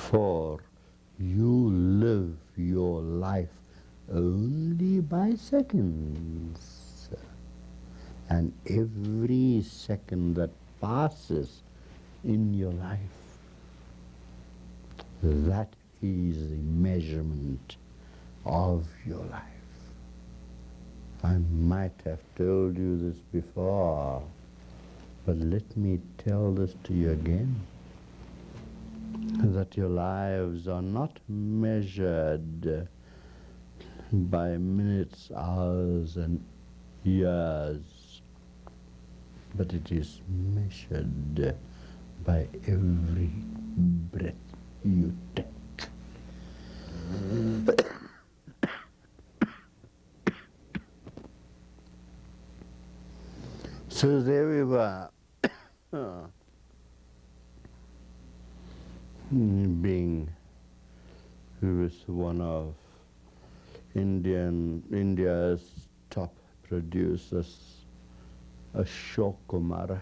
For you live your life only by seconds. And every second that passes in your life, that is the measurement of your life. I might have told you this before, but let me tell this to you again, that your lives are not measured by minutes, hours, and years, but it is measured by every breath you take. So there we were, being with one of India's top producers, Ashok Kumar.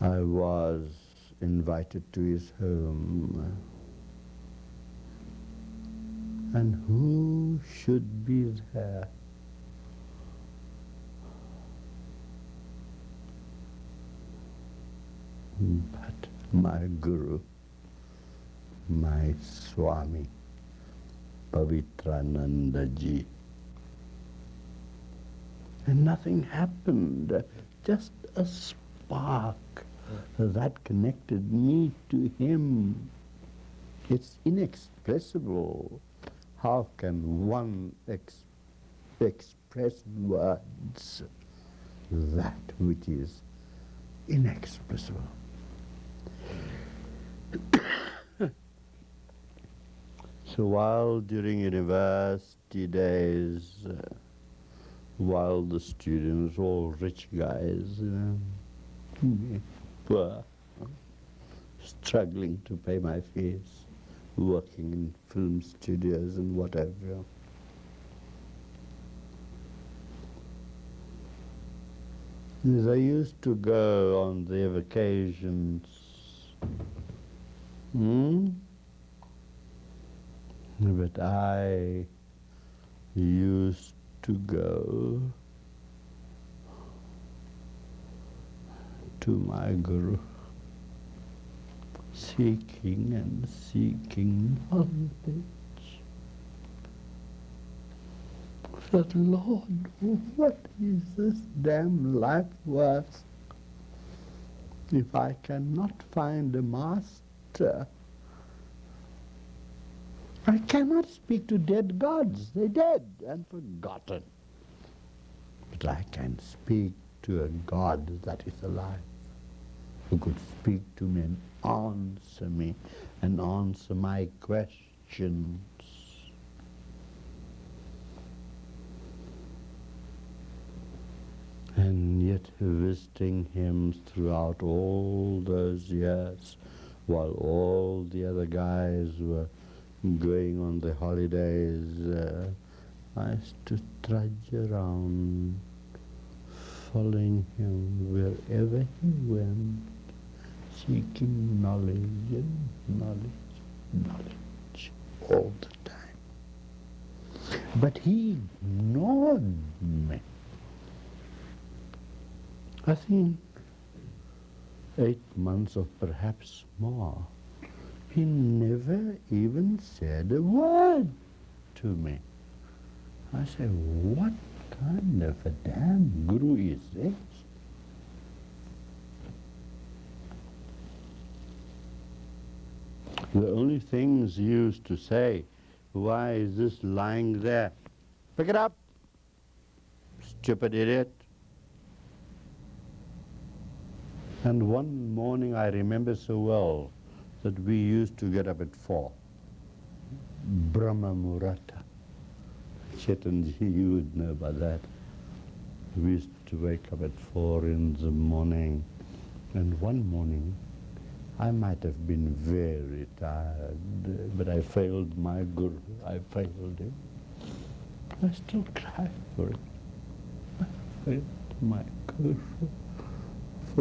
I was invited to his home. And who should be there? But my Guru, my Swami, Pavitrananda Ji. And nothing happened, just a spark that connected me to him. It's inexpressible. How can one express words that which is inexpressible? So while during university days, while the students, all rich guys, me, poor, struggling to pay my fees, working in film studios and whatever. As I used to go on their vacations, but I used to go to my Guru, seeking and seeking knowledge. But Lord, what is this damn life worth if I cannot find a master? I cannot speak to dead gods. They're dead and forgotten. But I can speak to a God that is alive, who could speak to me and answer my questions. And yet visiting him throughout all those years, while all the other guys were going on the holidays, I used to trudge around, following him wherever he went, seeking knowledge and knowledge all the time. But he ignored me. I think 8 months or perhaps more. He never even said a word to me. I said, what kind of a damn Guru is this? The only things he used to say, why is this lying there? Pick it up, stupid idiot. And one morning I remember so well that we used to get up at 4. Brahma Murata. Chetanji, you would know about that. We used to wake up at 4 in the morning. And one morning, I might have been very tired, but I failed my Guru. I failed him. I still cry for it. I failed my Guru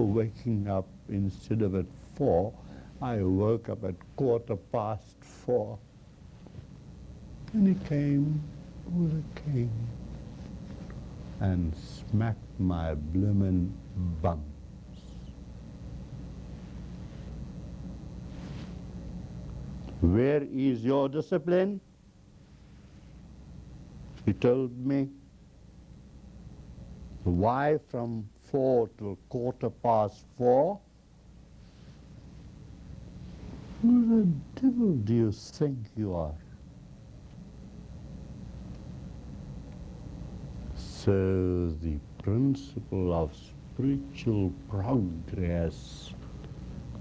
waking up instead of at 4, I woke up at 4:15. And he came with a cane and smacked my bloomin' bums. Where is your discipline? He told me. Why from 4 till 4:15? Who the devil do you think you are? So the principle of spiritual progress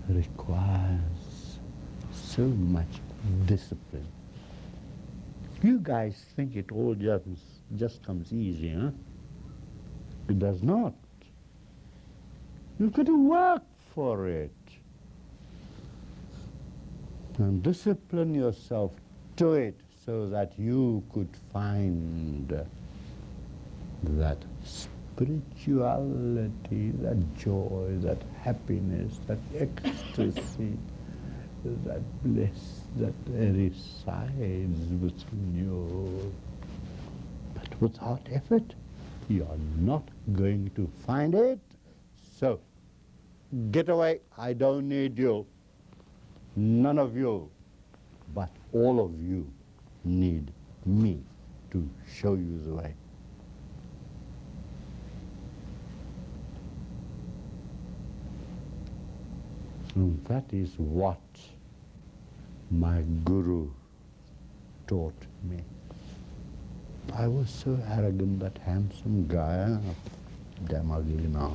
requires so much discipline. You guys think it all just comes easy, huh? It does not. You've got to work for it. And discipline yourself to it so that you could find that spirituality, that joy, that happiness, that ecstasy, that bliss that resides within you. But without effort, you are not going to find it. So, get away. I don't need you. None of you, but all of you need me to show you the way. And that is what my guru taught me. I was so arrogant, that handsome guy, Damagina,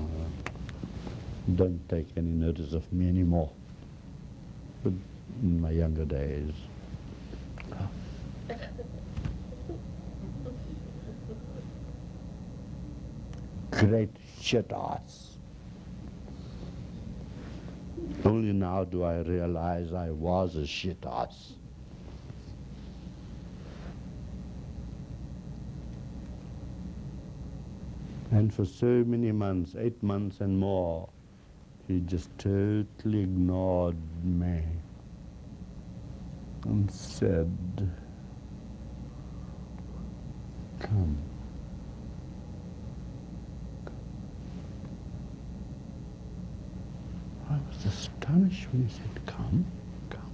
don't take any notice of me anymore. But in my younger days, great shit ass. Only now do I realize I was a shit ass. And for so many months, 8 months and more, he just totally ignored me and said, come. I was astonished when he said, come, come.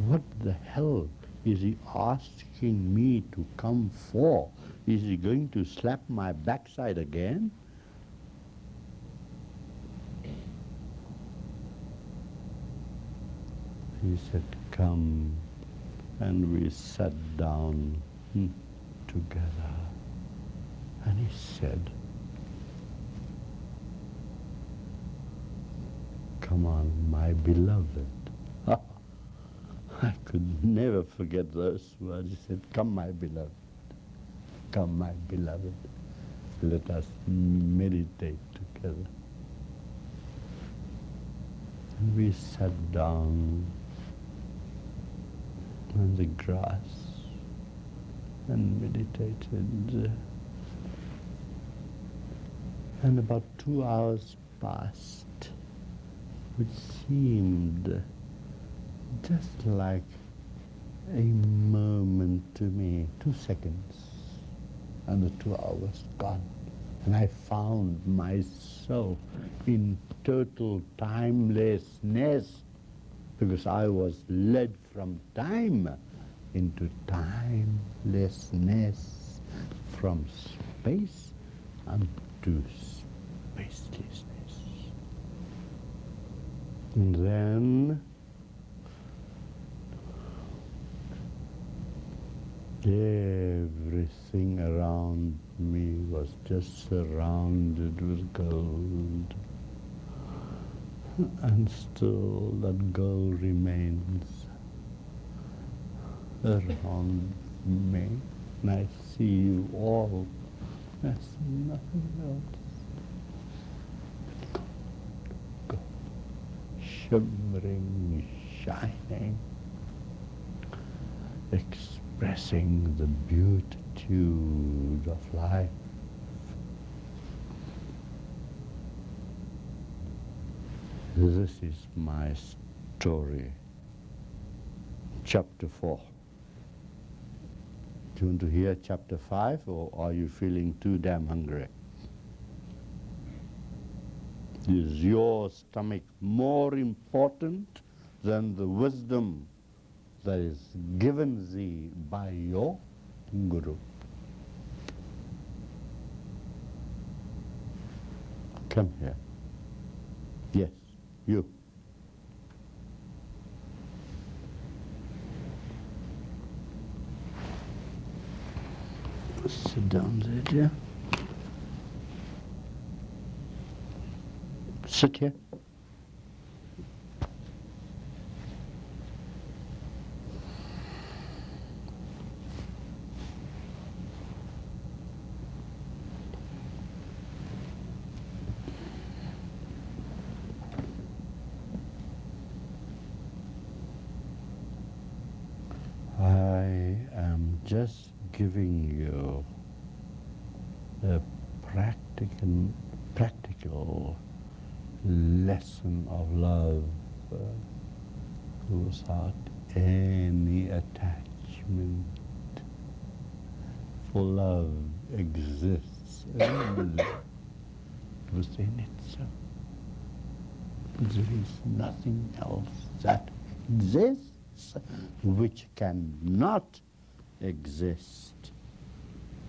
What the hell is he asking me to come for? Is he going to slap my backside again? He said, come, and we sat down together. And he said, come on, my beloved. I could never forget those words. He said, come, my beloved. Come, my beloved. Let us meditate together. And we sat down on the grass and meditated. And about 2 hours passed, which seemed just like a moment to me, 2 seconds, and the 2 hours gone. And I found myself in total timelessness, because I was led from time into timelessness, from space unto spacelessness. And then everything around me was just surrounded with gold. And still that gold remains around me. And I see you all as nothing else. Gold, shimmering, shining, expressing the beatitude of life. This is my story. Chapter 4. Do you want to hear chapter 5, or are you feeling too damn hungry? Is your stomach more important than the wisdom that is given thee by your Guru? Come here. Yes, you. Sit down there, dear. Sit here. I am just giving you a practical lesson of love without any attachment. For love exists only within itself. There is nothing else that exists which cannot exist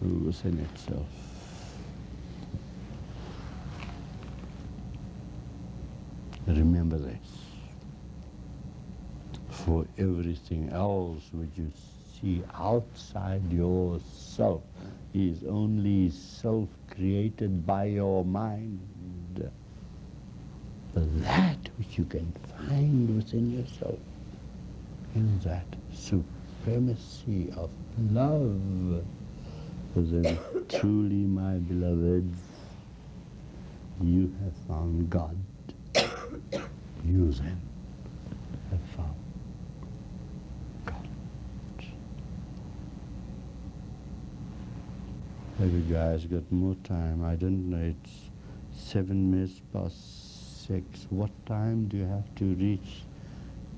within itself. Remember this. For everything else which you see outside yourself is only self-created by your mind. But that which you can find within yourself, in that supremacy of love, then truly, my beloveds, you have found God. You then have found God. Have you guys got more time? I don't know, it's 7 minutes past 6. What time do you have to reach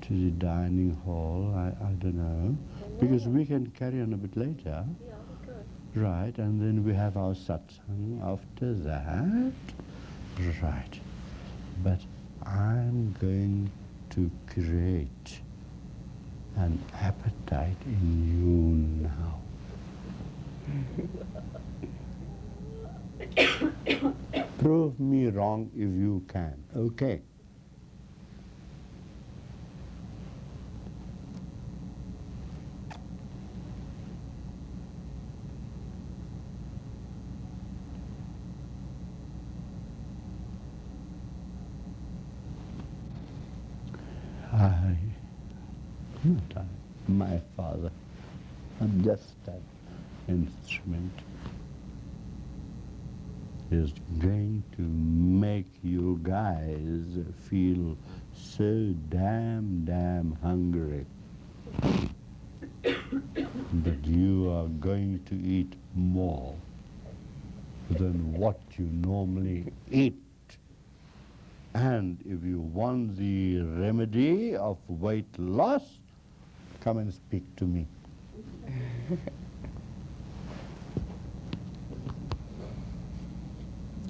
to the dining hall? I don't know. Because we can carry on a bit later. Yeah, we could. Right, and then we have our satsang after that. Right. But I'm going to create an appetite in you now. Prove me wrong if you can. Okay. Not I, my father. I'm just an instrument. Is going to make you guys feel so damn hungry that you are going to eat more than what you normally eat. And if you want the remedy of weight loss, come and speak to me.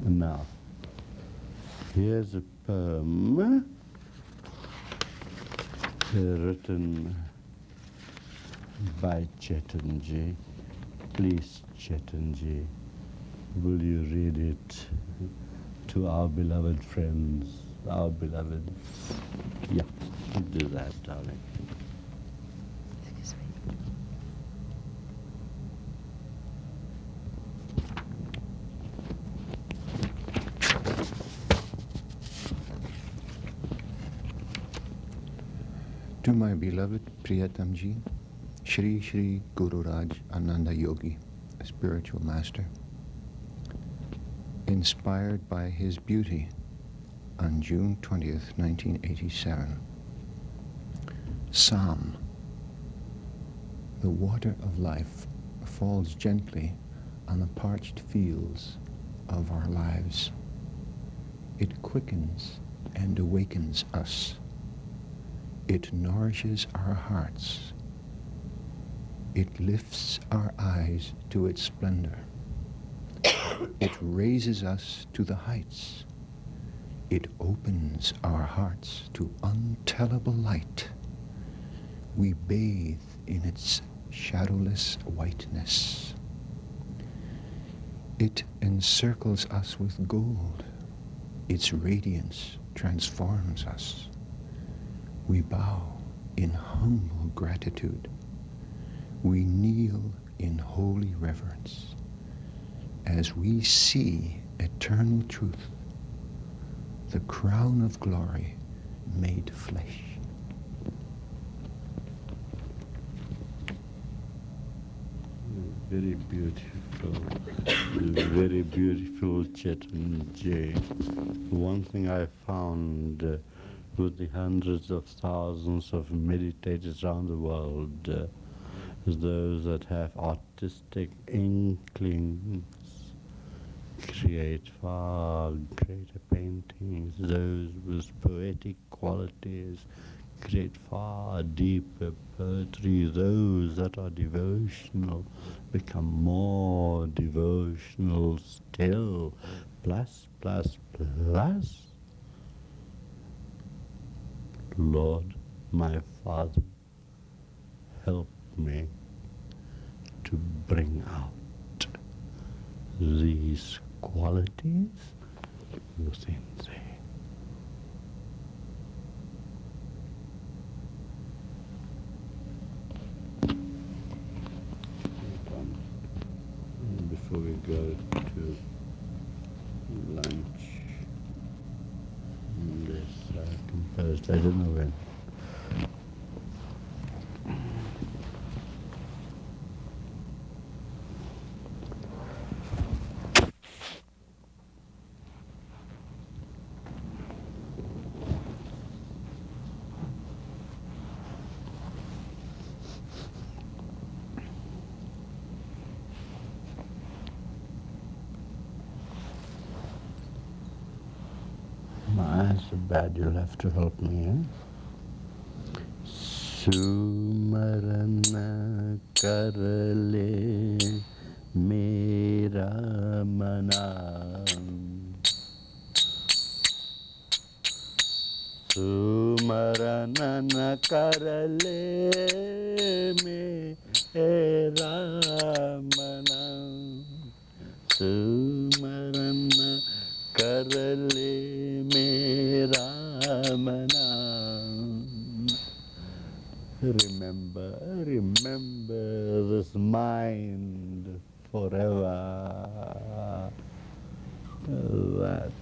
Now, here's a poem written by Chetanji. Please, Chetanji, will you read it to our beloved friends, our beloved? Yeah, do that, darling. Excuse me. To my beloved Priyatamji, Shri Shri Guru Raj Ananda Yogi, a spiritual master, inspired by his beauty on June 20th, 1987. Psalm. The water of life falls gently on the parched fields of our lives. It quickens and awakens us. It nourishes our hearts. It lifts our eyes to its splendor. It raises us to the heights. It opens our hearts to untellable light. We bathe in its shadowless whiteness. It encircles us with gold. Its radiance transforms us. We bow in humble gratitude. We kneel in holy reverence as we see eternal truth, the crown of glory made flesh. Very beautiful Chaitanya. One thing I found with the hundreds of thousands of meditators around the world is those that have artistic inklings create far greater paintings. Those with poetic qualities create far deeper poetry. Those that are devotional become more devotional still. Plus, plus, plus. Lord, my Father, help me to bring out these qualities within thee. Before we go to lunch, this composed, I don't know when. My eyes are bad, you'll have to help me, eh? Sumarana karale mera manam. Sumarana karale mera manam. Sumarana karale mera manam. Remember this mind forever, that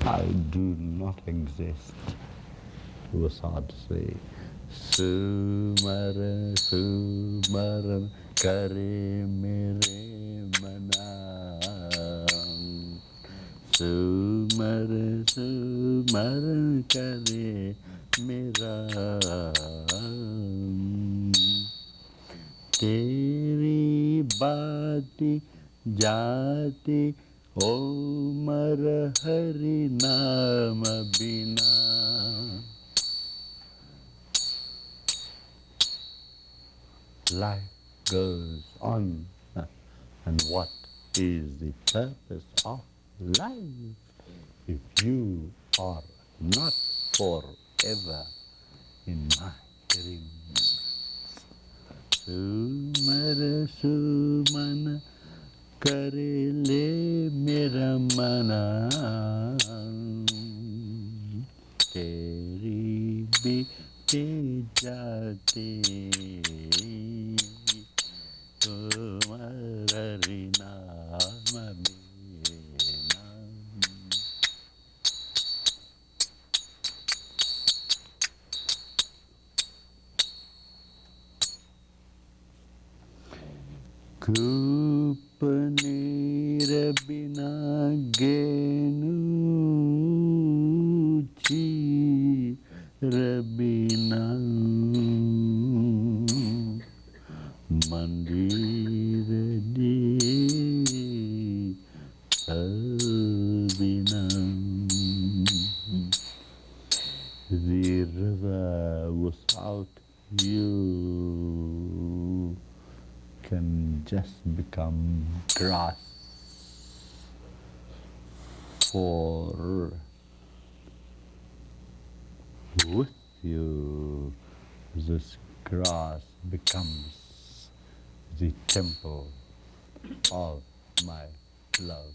I do not exist without thee. Sumara kare mere manam. Sumara kare mera. Teri bati jati Omar Hari Nama Bina. Life goes on, and what is the purpose of life if you are not forever in my remembrance? Sumara Sumana Karile Mera Mana Teri Biti Jati Tumari Nama Bina. Kupanira bina genu chi rabina mandira di albina. The river without you can just become grass for with you this grass becomes the temple of my love.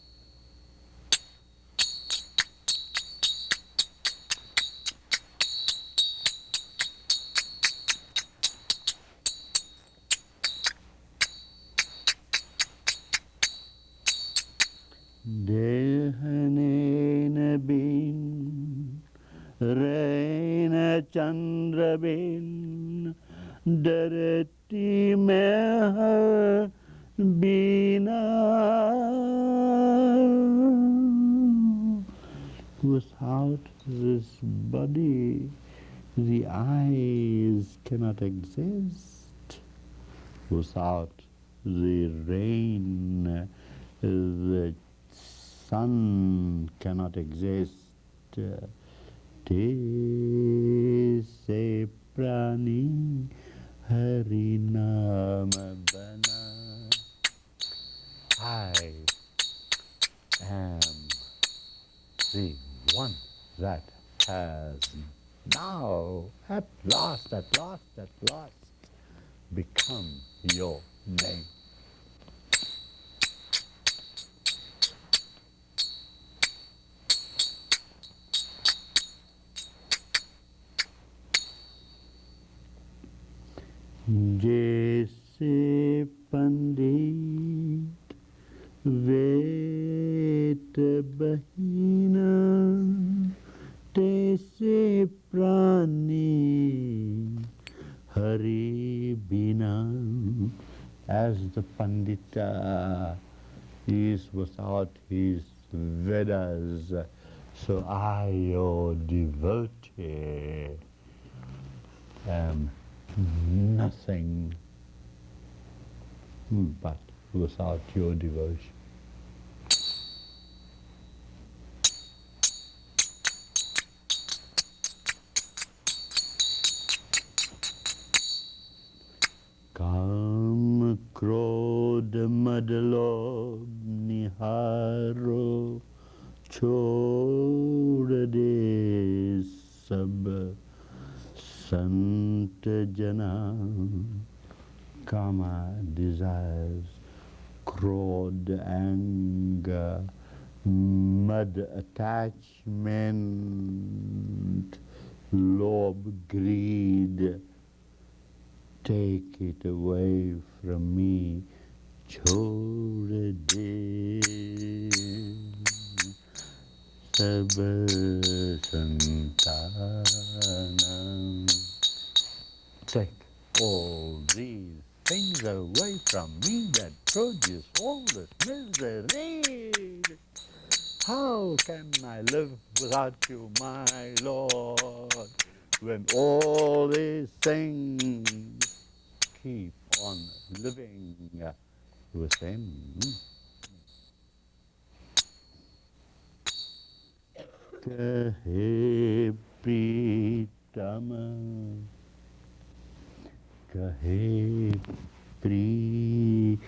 Dehane bin, Reina Chandra bin, Darati mein bina. Without this body, the eyes cannot exist. Without the rain, the sun cannot exist. Te se prani harinama bana. I am the one that has now, at last, become your name. Jaise pandit vet bahina, taise prani hari bina. As the Pandita is without his Vedas, so I, your devotee, am nothing but without your devotion. Kam krodh mad lobh niharo chhod de sab Sant jana. Kama, desires, krodh, anger, mad, attachment, lobh, greed, take it away from me. Chhod de sab santana. Take all these things away from me that produce all this misery. How can I live without you, my Lord, when all these things keep on living within me? Kahe Pritama, Kahe Pritama,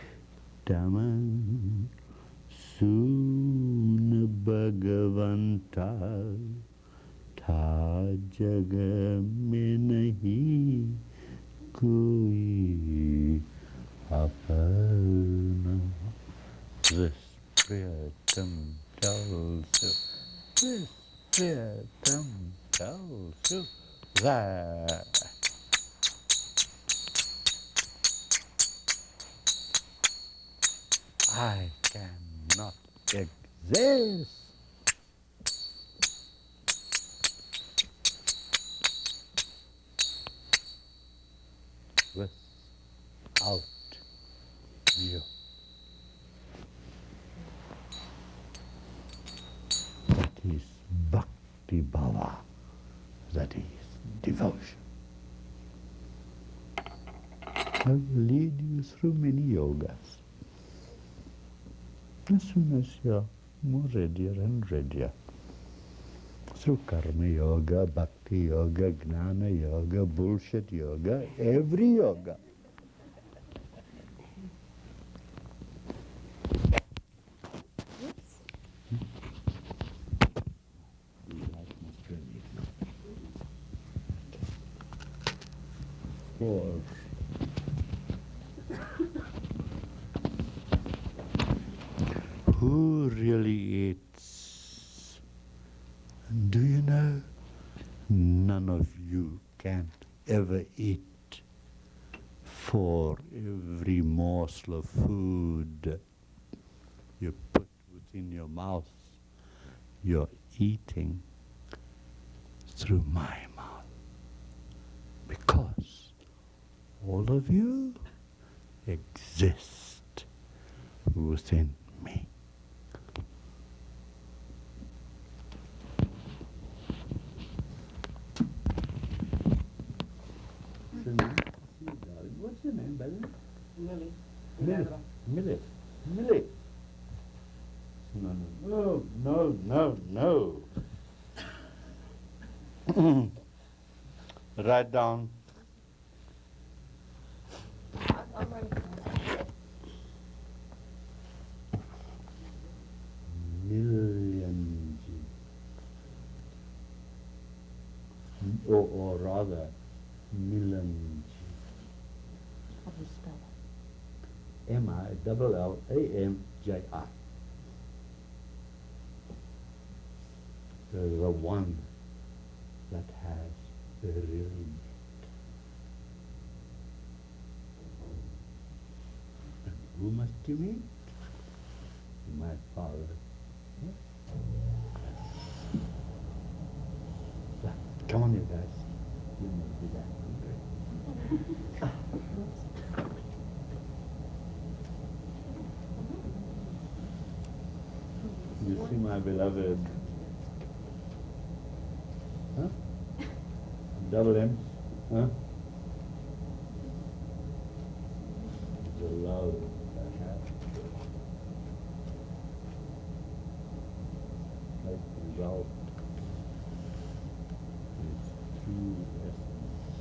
Soon Bhagavanta, Tha jag mein nahi koi aparna. This Priyatam tells you, this Priyatam tells you that I cannot exist without you. That is Bhakti Bhava, that is devotion. I will lead you through many yogas. As soon as you're more readier and readier, through karma yoga, bhakti yoga, gnana yoga, bullshit yoga, every yoga. Four. Who really eats? Do you know? None of you can ever eat. For every morsel of food you put within your mouth, you're eating through my mouth. Because all of you exist within me. What's your name, by the way? Millie. Millie. Millie. No. Write down. I'm ready. Million. Or rather, million. How do you spell M-I-L-L-A-M-J-I. The one that has the real meat. And who must you meet? My father. So, come on, you guys. You must be that hungry. You see my beloved, huh? Double M, huh? The love I have. Like result is true essence.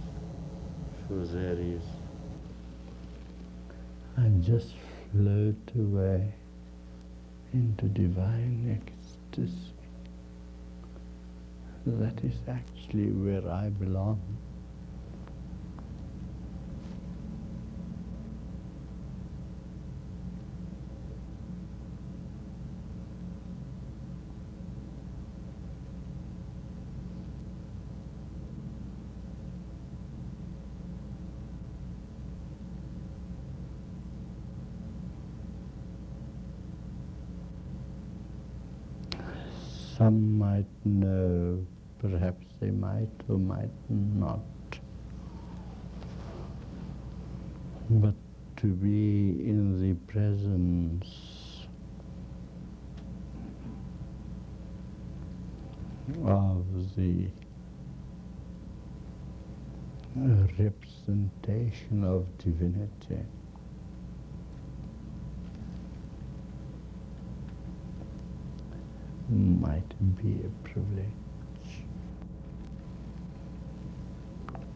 So there is. I just float away into divine ecstasy. That is actually where I belong. Some might know, perhaps they might or might not. But to be in the presence of the representation of divinity might be a privilege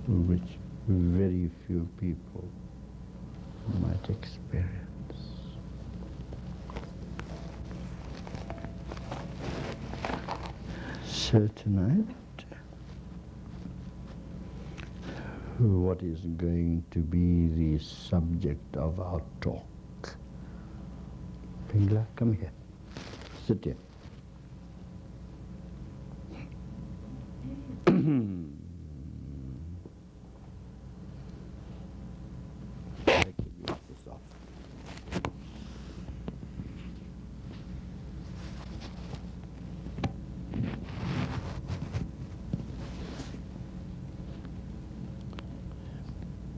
which very few people might experience. So tonight, what is going to be the subject of our talk? Pingla, come here. Sit here.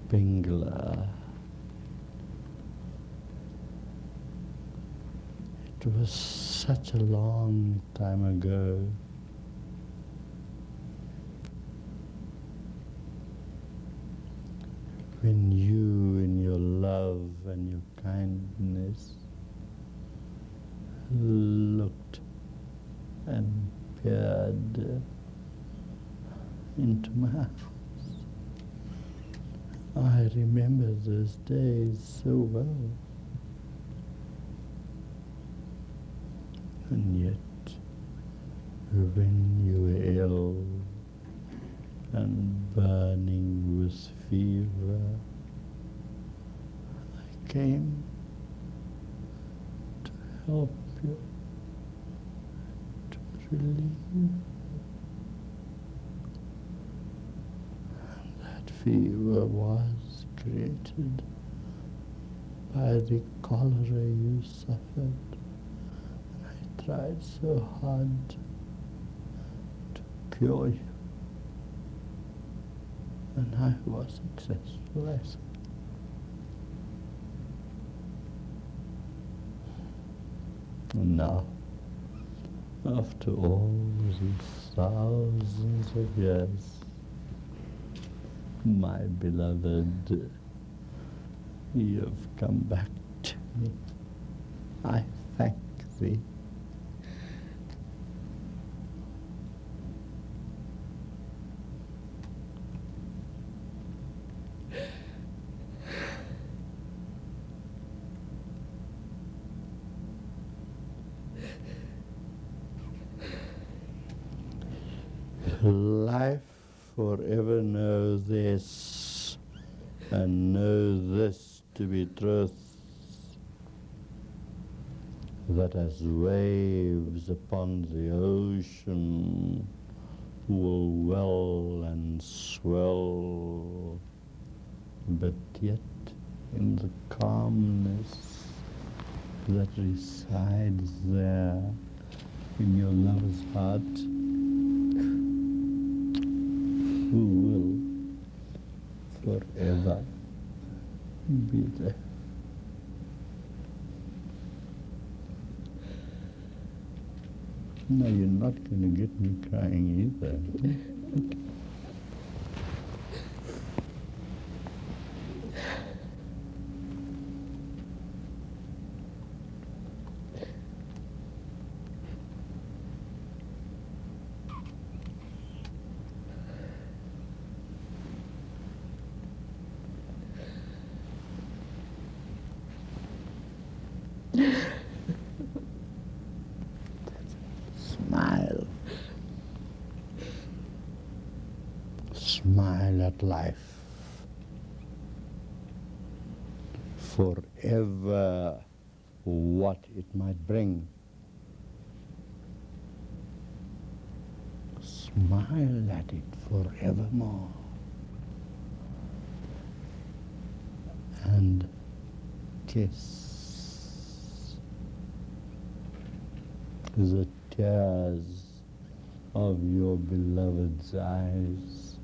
Pingla. It was such a long time ago. When you, in your love and your kindness, looked and peered into my house. I remember those days so well. And yet, when you were ill and burning with fever, I came to help you, to relieve you. And that fever was created by the cholera you suffered. I tried so hard to cure you. And I was successful, I think. And now, after all these thousands of years, my beloved, you've come back to me. I thank thee. Life forever knows this, and knows this to be truth, that as waves upon the ocean will well and swell, but yet in the calmness that resides there in your lover's heart, who will forever be there. No, you're not going to get me crying either. Smile. Smile at life. Forever what it might bring. Smile at it forevermore. And kiss the tears of your beloved's eyes,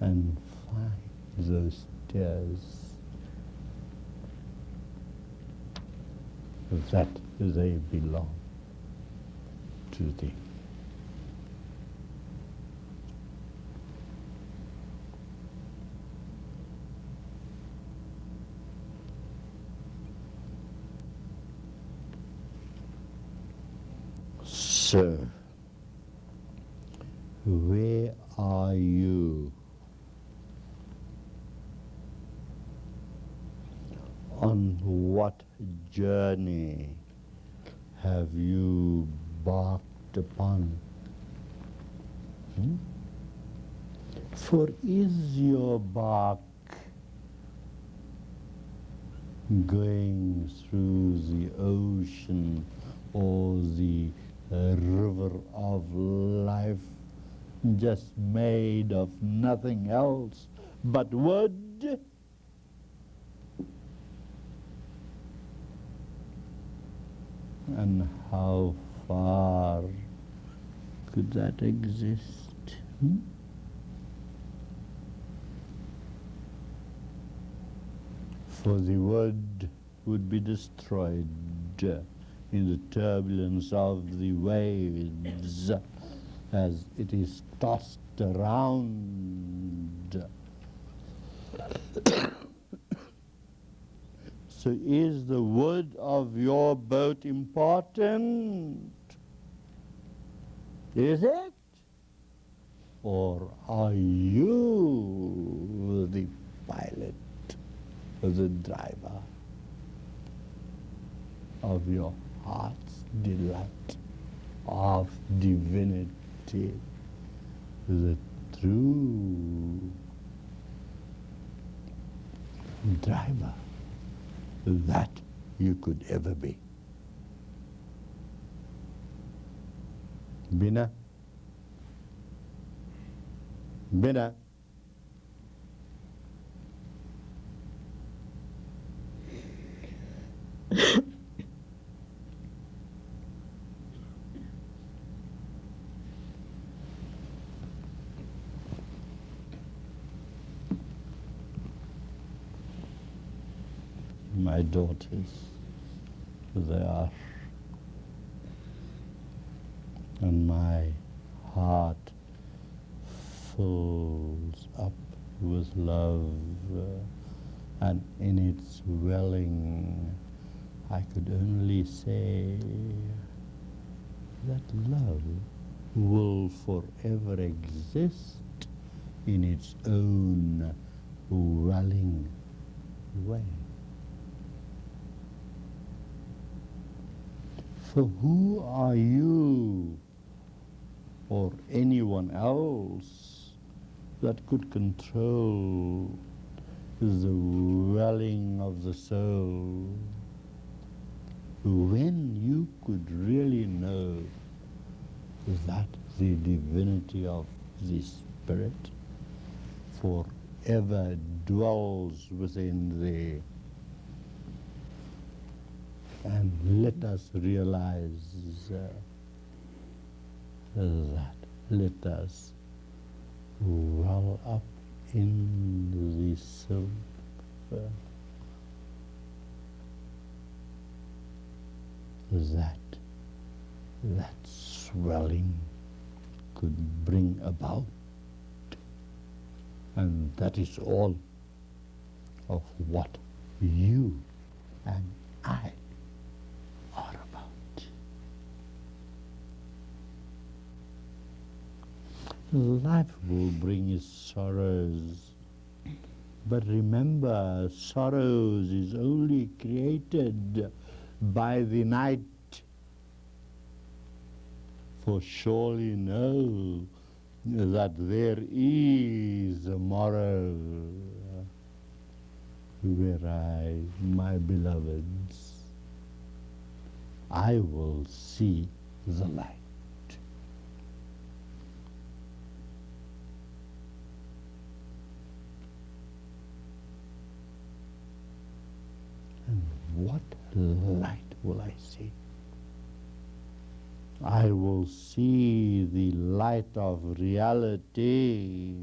and find those tears that they belong to thee. So, where are you? On what journey have you barked upon? For is your bark going through the ocean or the river of life, just made of nothing else but wood? And how far could that exist? For the wood would be destroyed in the turbulence of the waves as it is tossed around. So is the wood of your boat important? Is it? Or are you the pilot, the driver of your heart's delight, of divinity, the true driver that you could ever be? Bina? Bina? My daughters, they are, and my heart fills up with love, and in its welling I could only say that love will forever exist in its own welling way. For who are you or anyone else that could control the welling of the soul when you could really know that the divinity of the Spirit forever dwells within thee? And let us realize that. Let us well up in the silver that swelling could bring about. And that is all of what you and I are about. Life will bring its sorrows, but remember, sorrows is only created by the night. For surely know that there is a morrow where I, my beloveds, I will see the light. And what light will I see? I will see the light of reality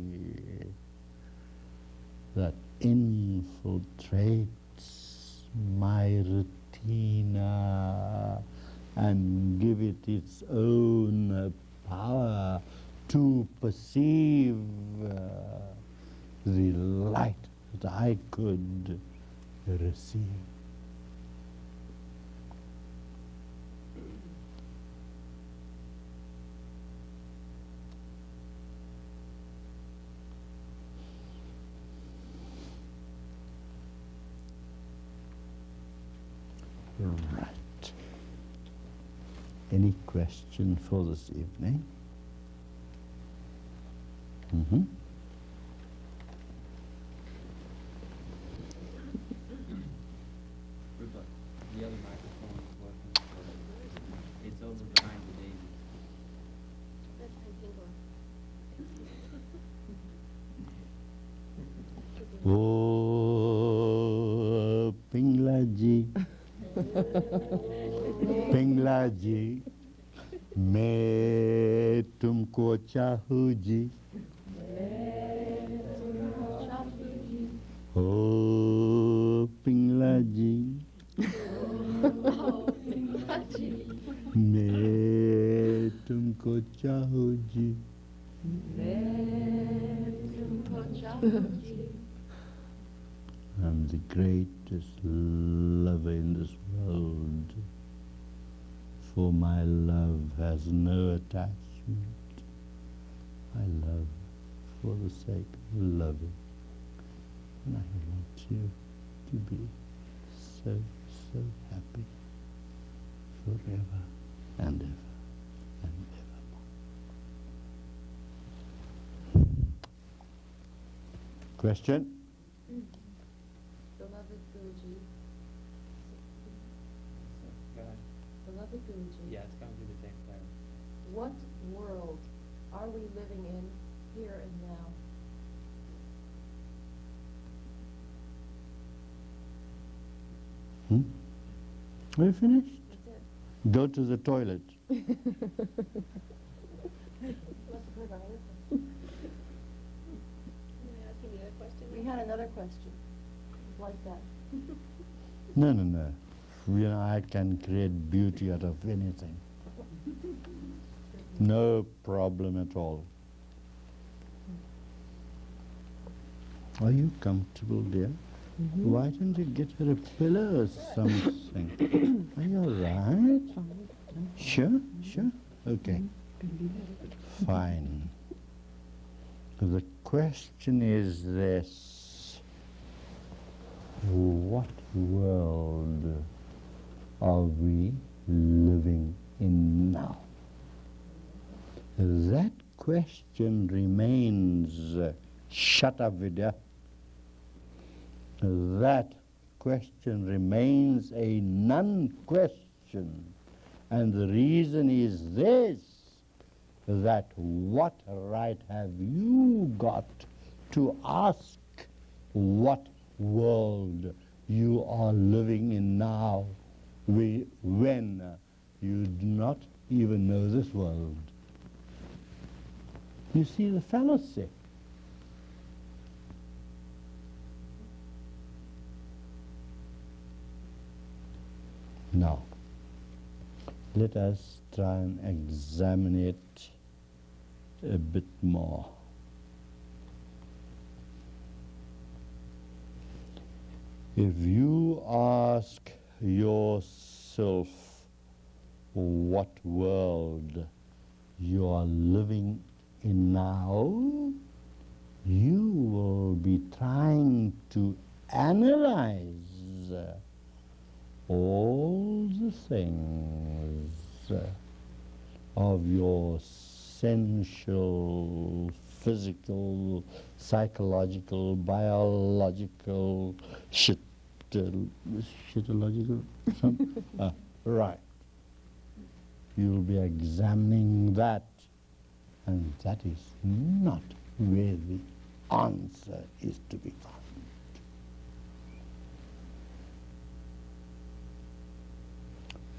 that infiltrates my retina and give it its own power to perceive the light that I could receive. Right. Any question for this evening? Mm-hmm. Rupert, the other microphone is working. It's over behind the daisies. Oh, Pingla ji, Pingla ji, मैं तुमको चाहूँ जी, ओ पिंगला जी, मैं तुमको चाहूँ जी, I'm the greatest lover in this world, for my love has no attachment. I love for the sake of loving. And I want you to be so, so happy forever and ever and evermore. Question? Beloved Guruji, Go ahead. beloved Guruji, Yeah, it's coming through the text there. what world are we living in here and now? Are you finished? That's it. Go to the toilet. Must have heard my answer. Asking the other question? We had another question like that. No, no, no. You know, I can create beauty out of anything. No problem at all. Are you comfortable, dear? Why don't you get her a pillow or something? Are you all right? Sure, sure. Okay. Fine. The question is this: what world are we living in now? That question remains Shatavidya. That question remains a non-question. And the reason is this, that what right have you got to ask what world you are living in now, when you do not even know this world? You see the fallacy. Now, let us try and examine it a bit more. If you ask yourself what world you are living in now, you will be trying to analyze all the things of your sensual, physical, psychological, biological, shitological, right. You'll be examining that, and that is not where the answer is to be found.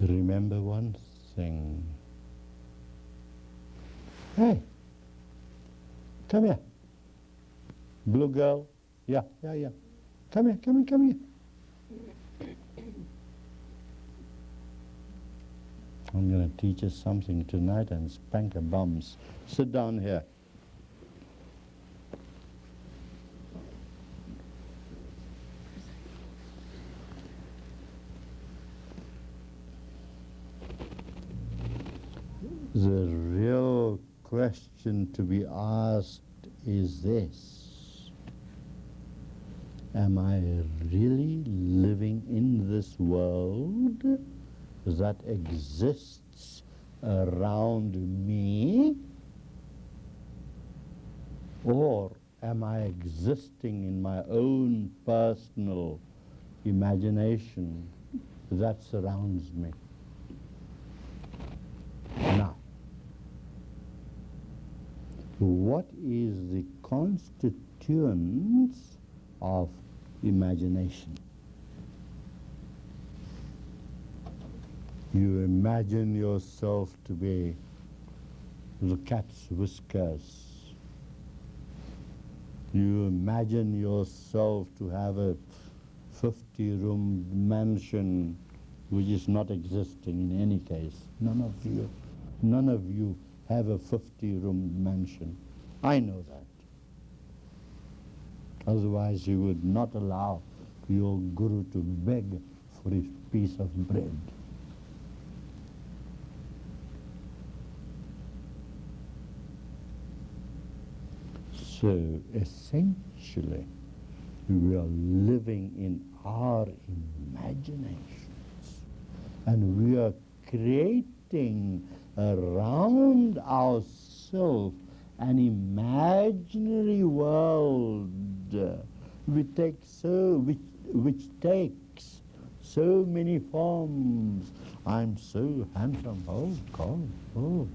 Remember one thing. Hey, come here. Blue girl. Yeah. Come here. I'm going to teach us something tonight and spank her bums. Sit down here. The real question to be asked is this: am I really living in this world that exists around me, or am I existing in my own personal imagination that surrounds me? Now, what is the constituents of imagination? You imagine yourself to be the cat's whiskers. You imagine yourself to have a 50-room mansion which is not existing in any case. None of you have a 50-room mansion. I know that. Otherwise you would not allow your guru to beg for his piece of bread. So essentially, we are living in our imaginations, and we are creating around ourselves an imaginary world which takes so many forms. I'm so handsome. Oh God. Oh.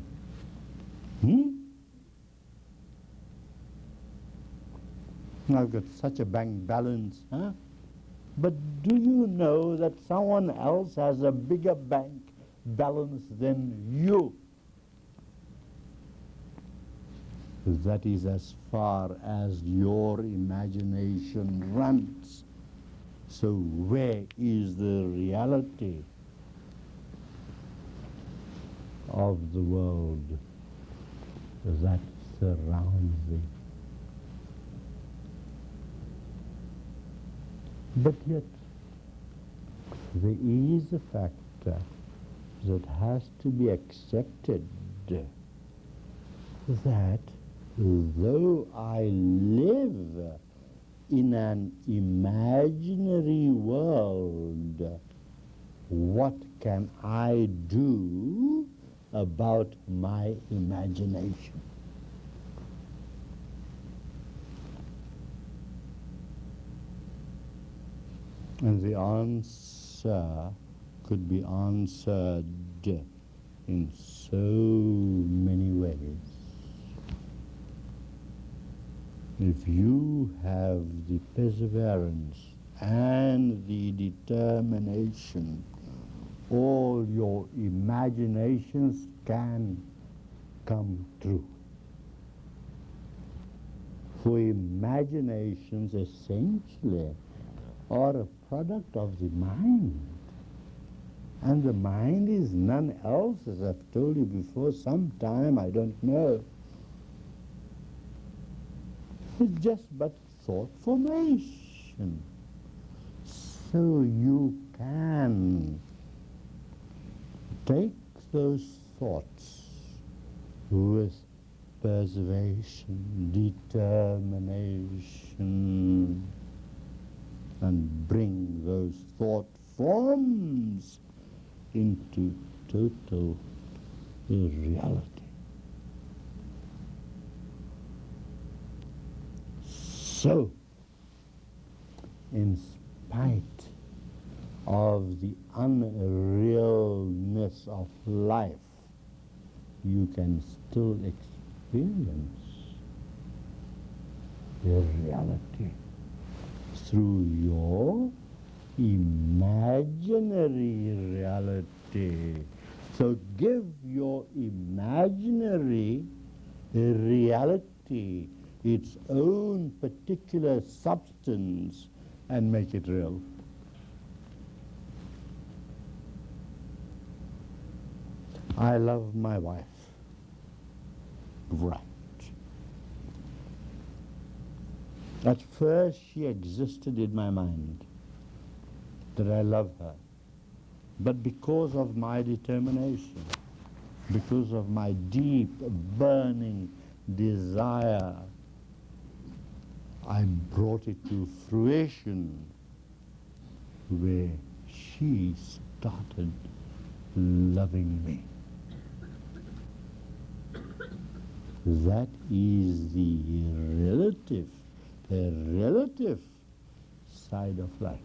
I've got such a bank balance, huh? But do you know that someone else has a bigger bank balance than you? That is as far as your imagination runs. So where is the reality of the world that surrounds thee? But yet, there is a factor that has to be accepted, that though I live in an imaginary world, what can I do about my imagination? And the answer could be answered in so many ways. If you have the perseverance and the determination, all your imaginations can come true. For imaginations essentially are a product of the mind. And the mind is none else, as I've told you before, sometime, I don't know. It's just but thought formation. So you can take those thoughts with perseveration, determination, and bring those thought forms into total reality. So, in spite of the unrealness of life, you can still experience the reality through your imaginary reality. So give your imaginary reality its own particular substance and make it real. I love my wife. Right. At first she existed in my mind, that I love her. But because of my determination, because of my deep, burning desire, I brought it to fruition where she started loving me. That is the relative side of life.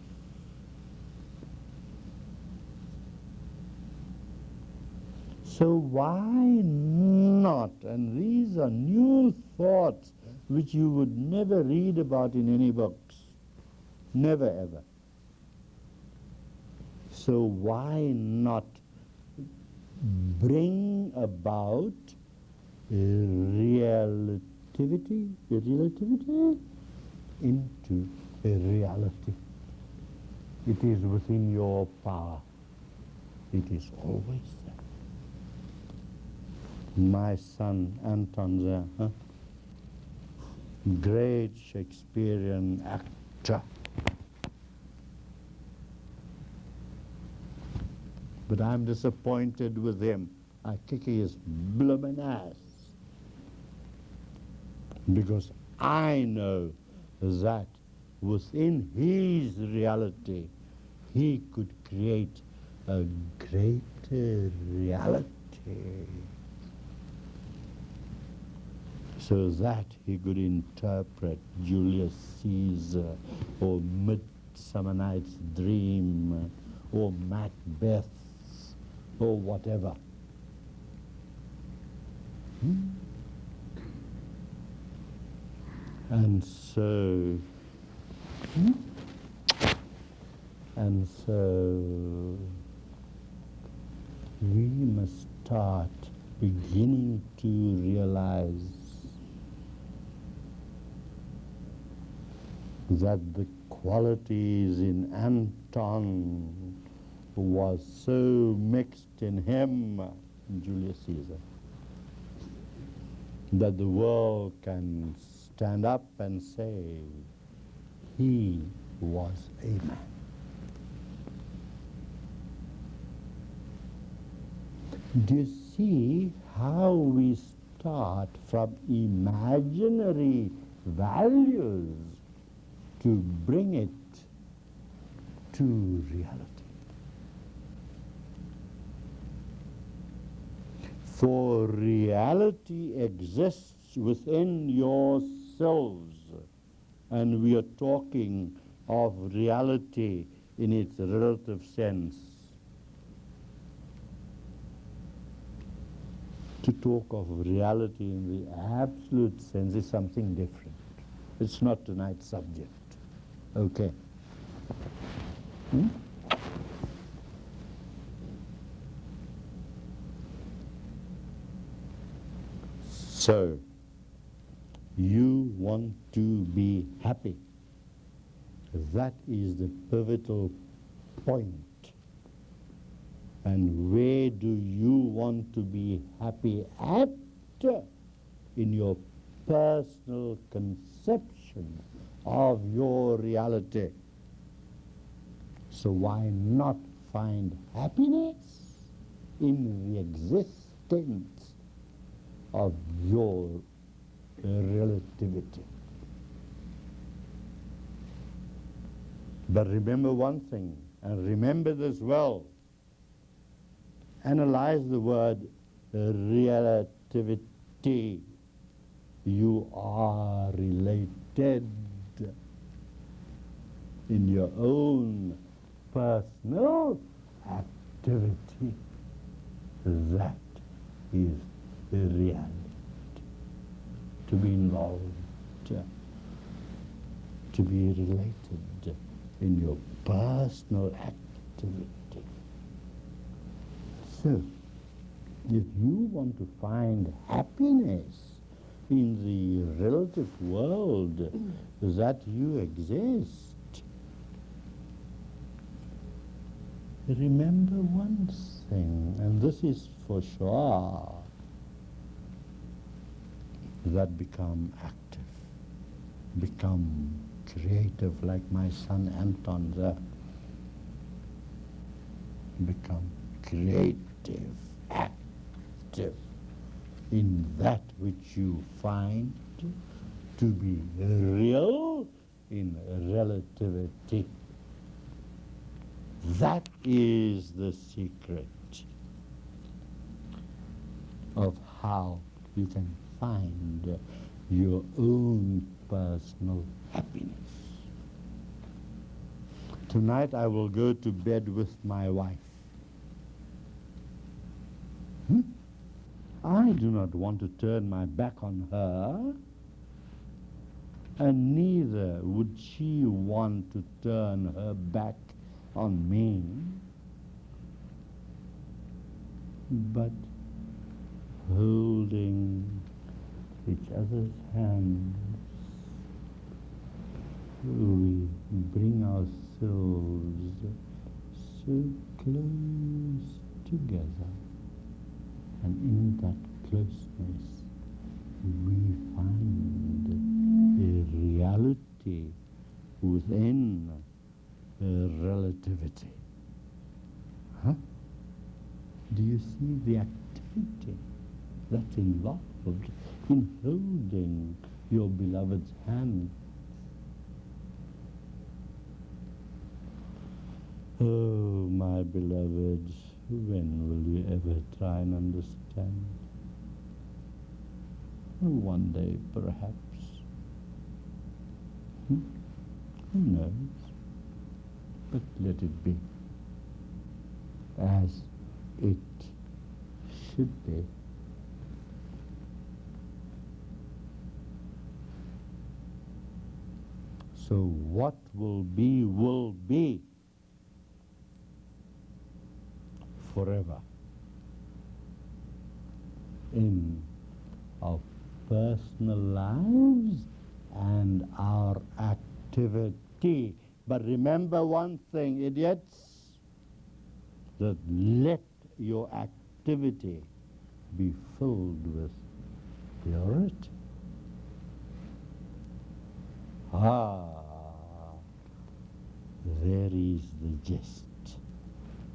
So why not? And these are new thoughts which you would never read about in any books. Never ever. So why not bring about relativity into a reality? It is within your power. It is always there. My son Anton there, great Shakespearean actor. But I'm disappointed with him. I kick his bloomin' ass. Because I know that within his reality, he could create a greater reality, so that he could interpret Julius Caesar or Midsummer Night's Dream or Macbeth or whatever. And so we must start beginning to realize that the qualities in Anton was so mixed in him, Julius Caesar, that the world can stand up and say he was a man. Do you see how we start from imaginary values to bring it to reality? For reality exists within yourselves, and we are talking of reality in its relative sense. To talk of reality in the absolute sense is something different. It's not tonight's subject. Okay. So, you want to be happy. That is the pivotal point. And where do you want to be happy at? In your personal conception of your reality. So why not find happiness in the existence of your relativity? But remember one thing, and remember this well. Analyze the word relativity. You are related in your own personal activity. That is the reality. To be involved, to be related in your personal activity. So, if you want to find happiness in the relative world that you exist, remember one thing, and this is for sure, that become active, become creative, like my son Anton there, become creative, active in that which you find to be real in relativity. That is the secret of how you can find your own personal happiness. Tonight I will go to bed with my wife. I do not want to turn my back on her, and neither would she want to turn her back on me. But holding each other's hands, we bring ourselves so close together. And in that closeness, we find a reality within a relativity. Huh? Do you see the activity that's involved in holding your beloved's hand. Oh, my beloveds, when will you ever try and understand? One day, perhaps. Who knows? But let it be as it should be. So what will be forever in our personal lives and our activity. But remember one thing, idiots, that let your activity be filled with purity. There is the gist.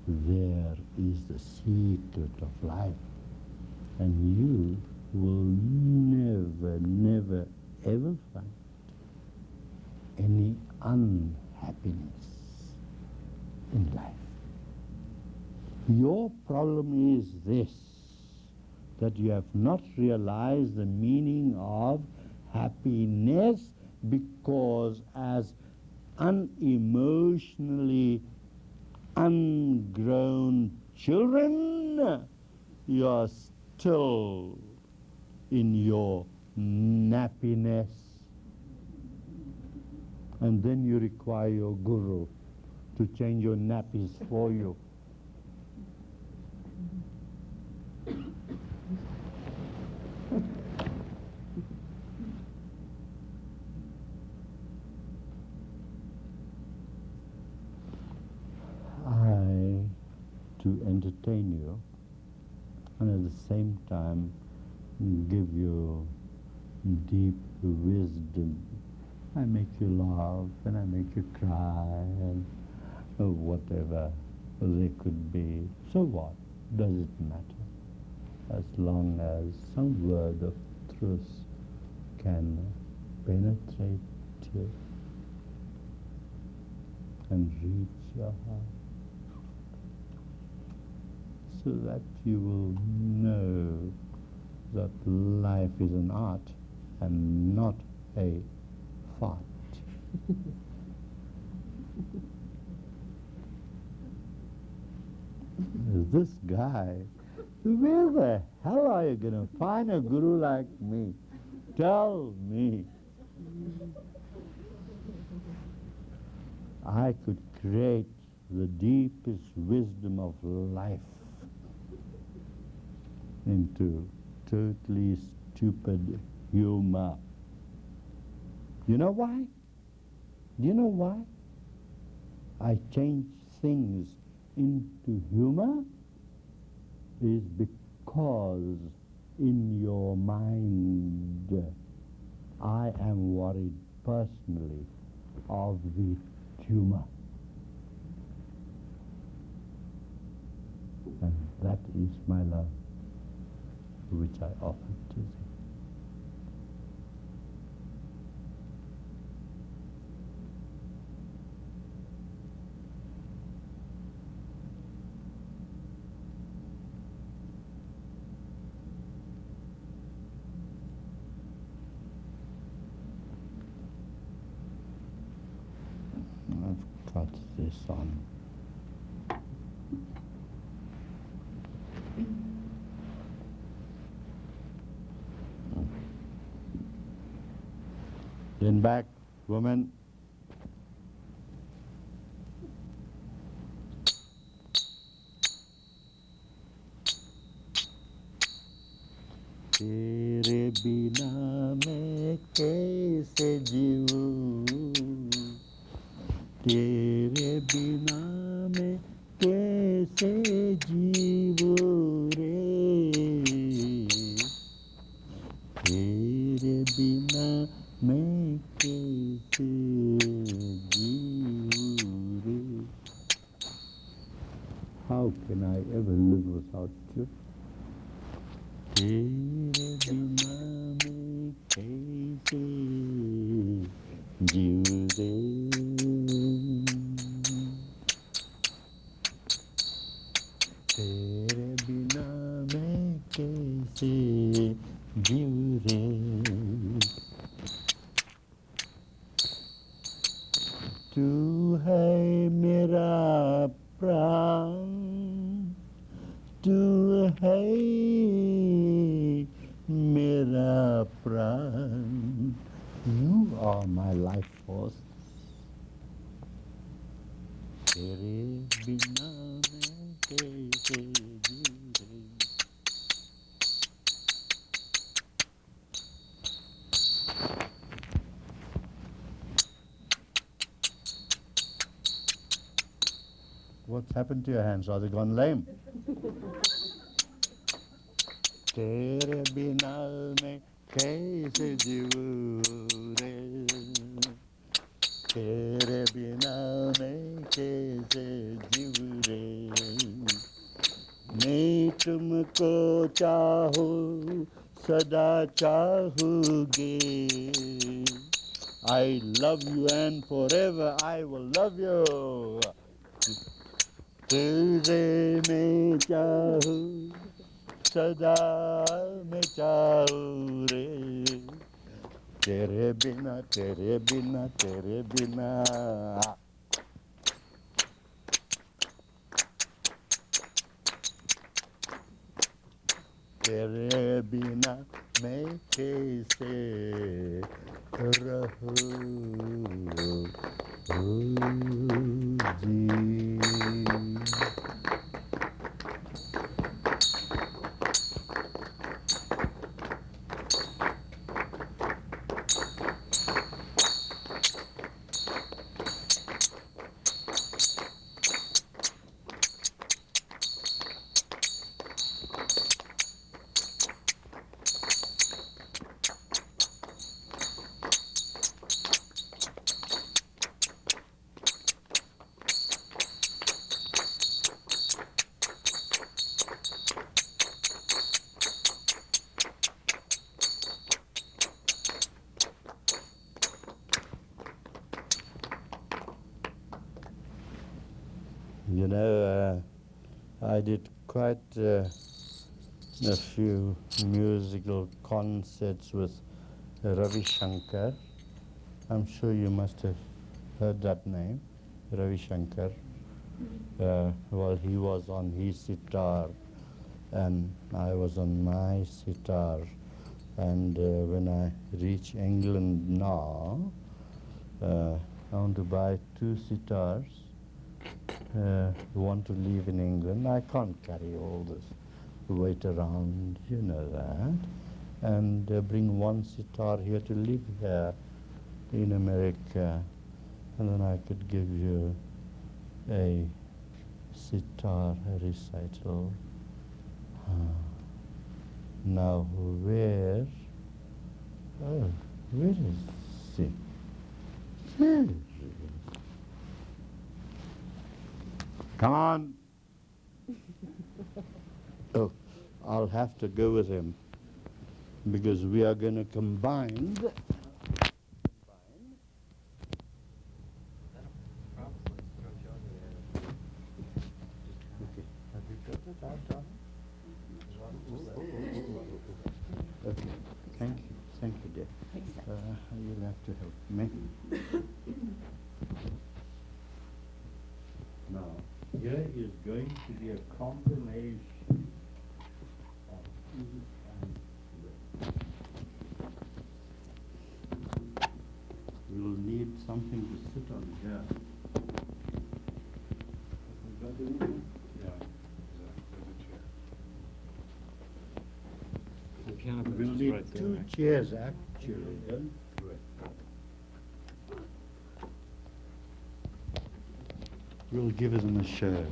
There is the secret of life. And you will never, never, ever find any unhappiness in life. Your problem is this, that you have not realized the meaning of happiness, because as unemotionally ungrown children, you are still in your nappiness. And then you require your guru to change your nappies for you. To entertain you, and at the same time give you deep wisdom. I make you laugh and I make you cry and whatever they could be. So what? Does it matter? As long as some word of truth can penetrate you and reach your heart, so that you will know that life is an art and not a fart. This guy, where the hell are you going to find a guru like me? Tell me. I could create the deepest wisdom of life into totally stupid humor. You know why? Do you know why I change things into humor? Is because in your mind I am worried personally of the humor. And that is my love, which I offer to thee. I've got this on. Lean back, woman. तेरे बिना मैं कैसे जीऊं, तेरे बिना मैं कैसे जीऊं रे, तेरे बिना मैं कैसे जीऊं रे. How can I ever live without you? तेरे बिना मैं कैसे के जीऊं रे तेरे बिना मैं कैसे जीऊं रे तू है मेरा प्राण तू है मेरा प्राण You are my life force तेरे बिना मैं कैसे जीऊं रे What's happened to your hands? Are they gone lame? तेरे बिना मैं कैसे जीऊं रे तेरे बिना मैं कैसे जीऊं रे मैं तुमको चाहूं सदा चाहूंगी I love you and forever I will love you तुझे मैं चाहूं सदा मैं चाहूं रे तेरे बिना तेरे बिना तेरे बिना तेरे बिना मैं कैसे रहूं जी You know, I did quite a few musical concerts with Ravi Shankar. I'm sure you must have heard that name, Ravi Shankar. Well, he was on his sitar and I was on my sitar. And when I reach England now, I want to buy 2 sitars. Want to live in England. I can't carry all this weight around, you know that. And bring 1 sitar here to live here in America. And then I could give you a sitar recital. Now where? Oh, where is he? There he is. Come on. Oh, I'll have to go with him because we are going to combine. Okay. Have you got it out, John? Okay. Thank you. Thank you, dear. You'll have to help me. Now, here is going to be a combination of east and west. We'll need something to sit on here. We'll need 2 chairs actually. We'll give them a show.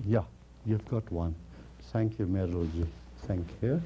Yeah, you've got one. Thank you, Merylji. Thank you.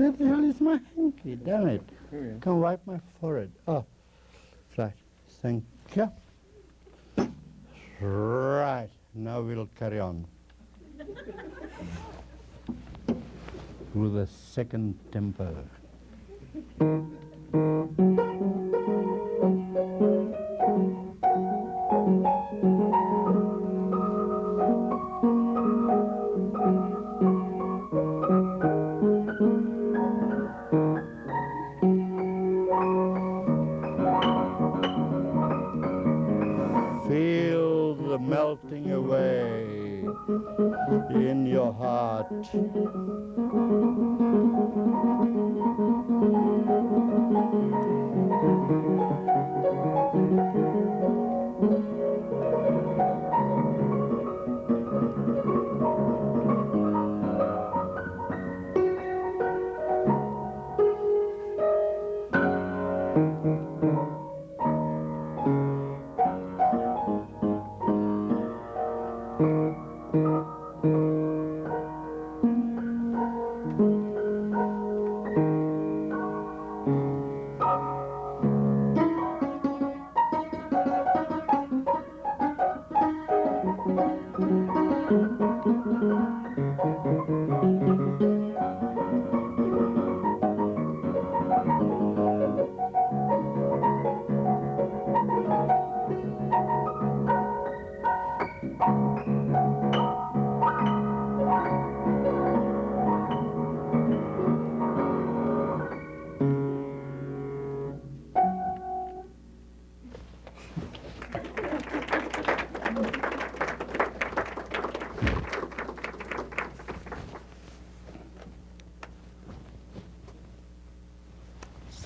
Where the hell is my hanky? Damn it. Here we are. Come wipe my forehead. Oh, right. Thank you. Right. Now we'll carry on with the second tempo. Feel the melting away in your heart.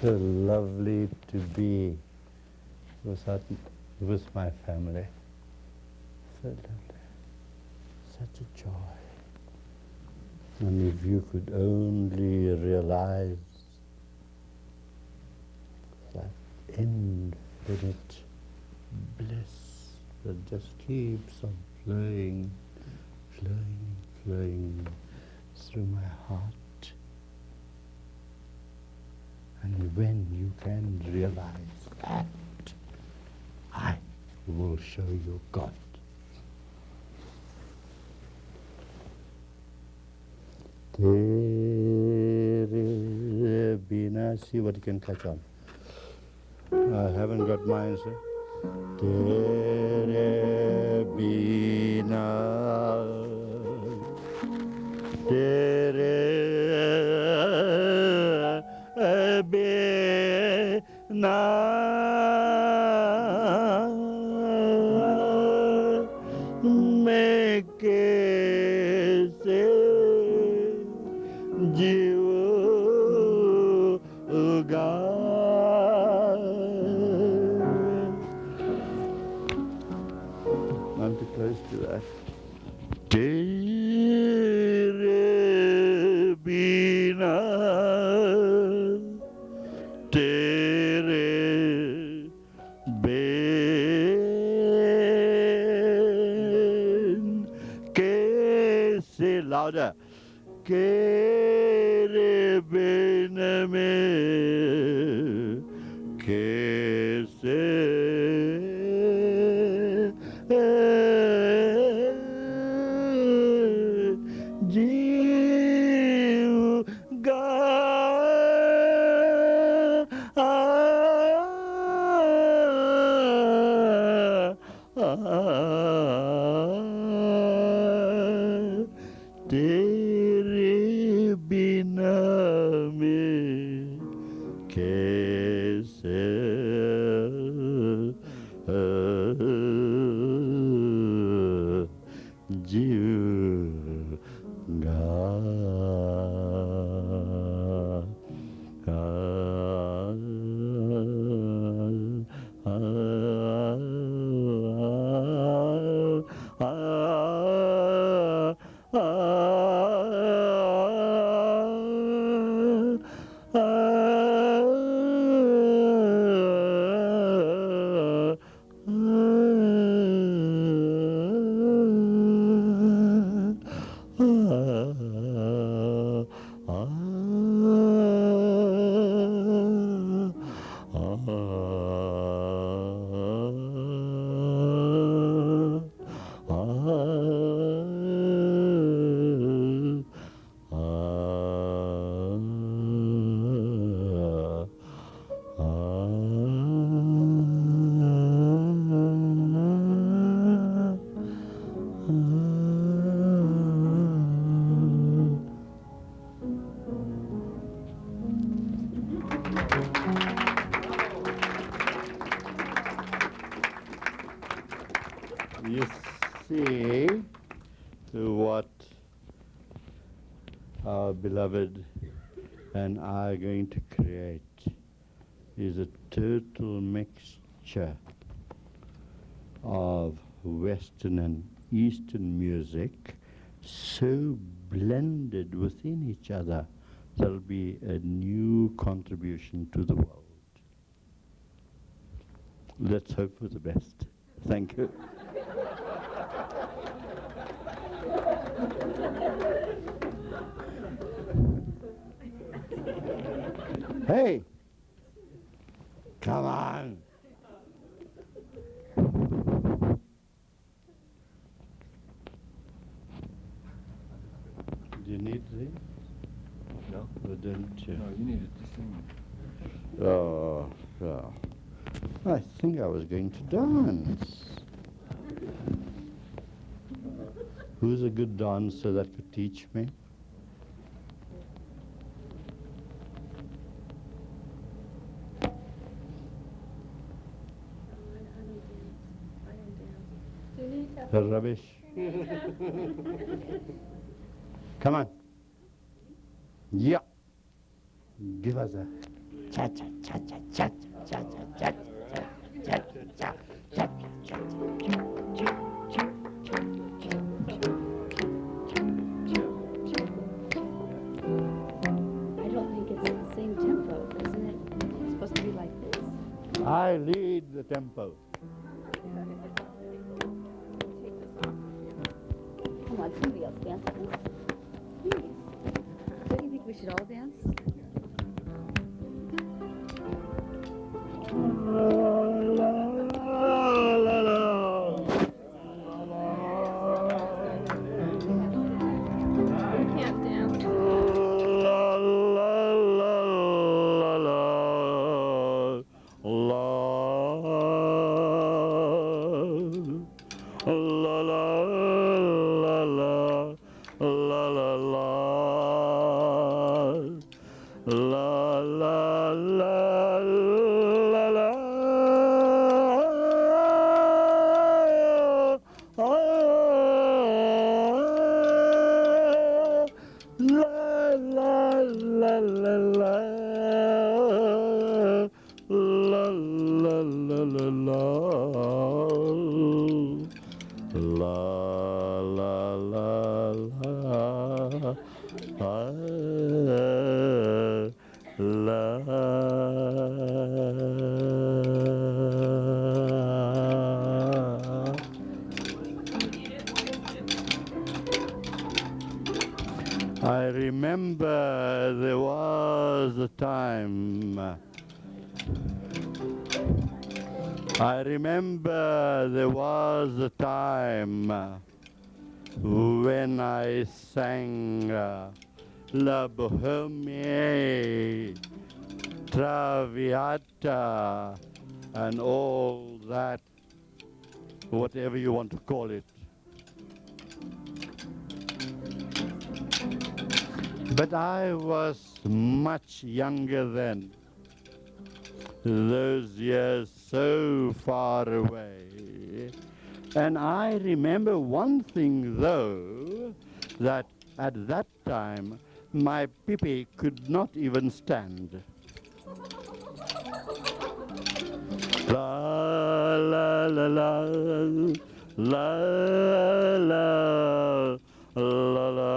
So lovely to be with my family. So lovely. Such a joy. And if you could only realize that infinite bliss that just keeps on flowing, flowing, flowing through my heart. And when you can realize that, I will show you God. Tere bina, see what you can catch on. I haven't got mine, sir. Tere bina, tere bina, मैं कैसे जीऊँगा? I'm too close to that. तेरे बिना, तेरे बिन कैसे louder तेरे बिन में कैसे जीऊँगा? तेरे बिना मैं कैसे जीऊँगा? our beloved and I are going to create is a total mixture of Western and Eastern music, so blended within each other, there'll be a new contribution to the world. Let's hope for the best. Thank you. Hey, come on. Do you need this? No. Or don't you? No, you needed to sing. Oh, yeah. I think I was going to dance. Who's a good dancer that could teach me? Rubbish. Come on. Yeah. Give us a cha cha cha cha cha cha cha cha cha cha cha cha. I don't think it's the same tempo, isn't it? It's supposed to be like this. I lead the tempo. Come on, somebody else dance with us. Please. Don't you think we should all dance? You can't dance. I remember there was a time. I remember there was a time when I sang La Bohème, Traviata, and all that, whatever you want to call it. But I was much younger then. Those years so far away. And I remember one thing though, that at that time my pipi could not even stand. La la la la la la la la la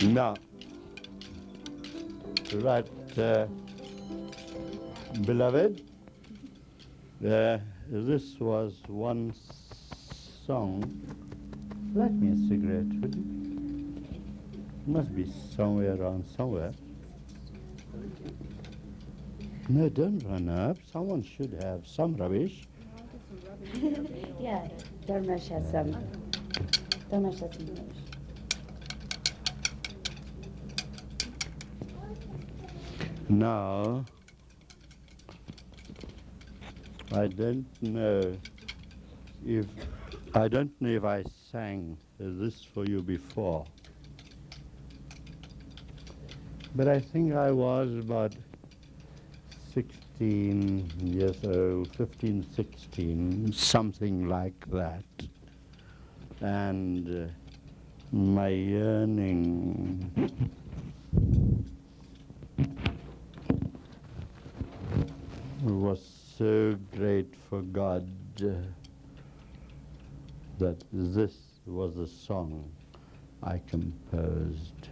Now, right, beloved, this was one song. Light me a cigarette, would you? Must be somewhere around somewhere. No, don't run up. Someone should have some rubbish. Yeah, Dharmesh has some. Dharmesh has some rubbish. Now, I don't know if I sang this for you before, but I think I was about 16 years old, 15, 16, something like that. And my yearning was so great for God that this was a song I composed.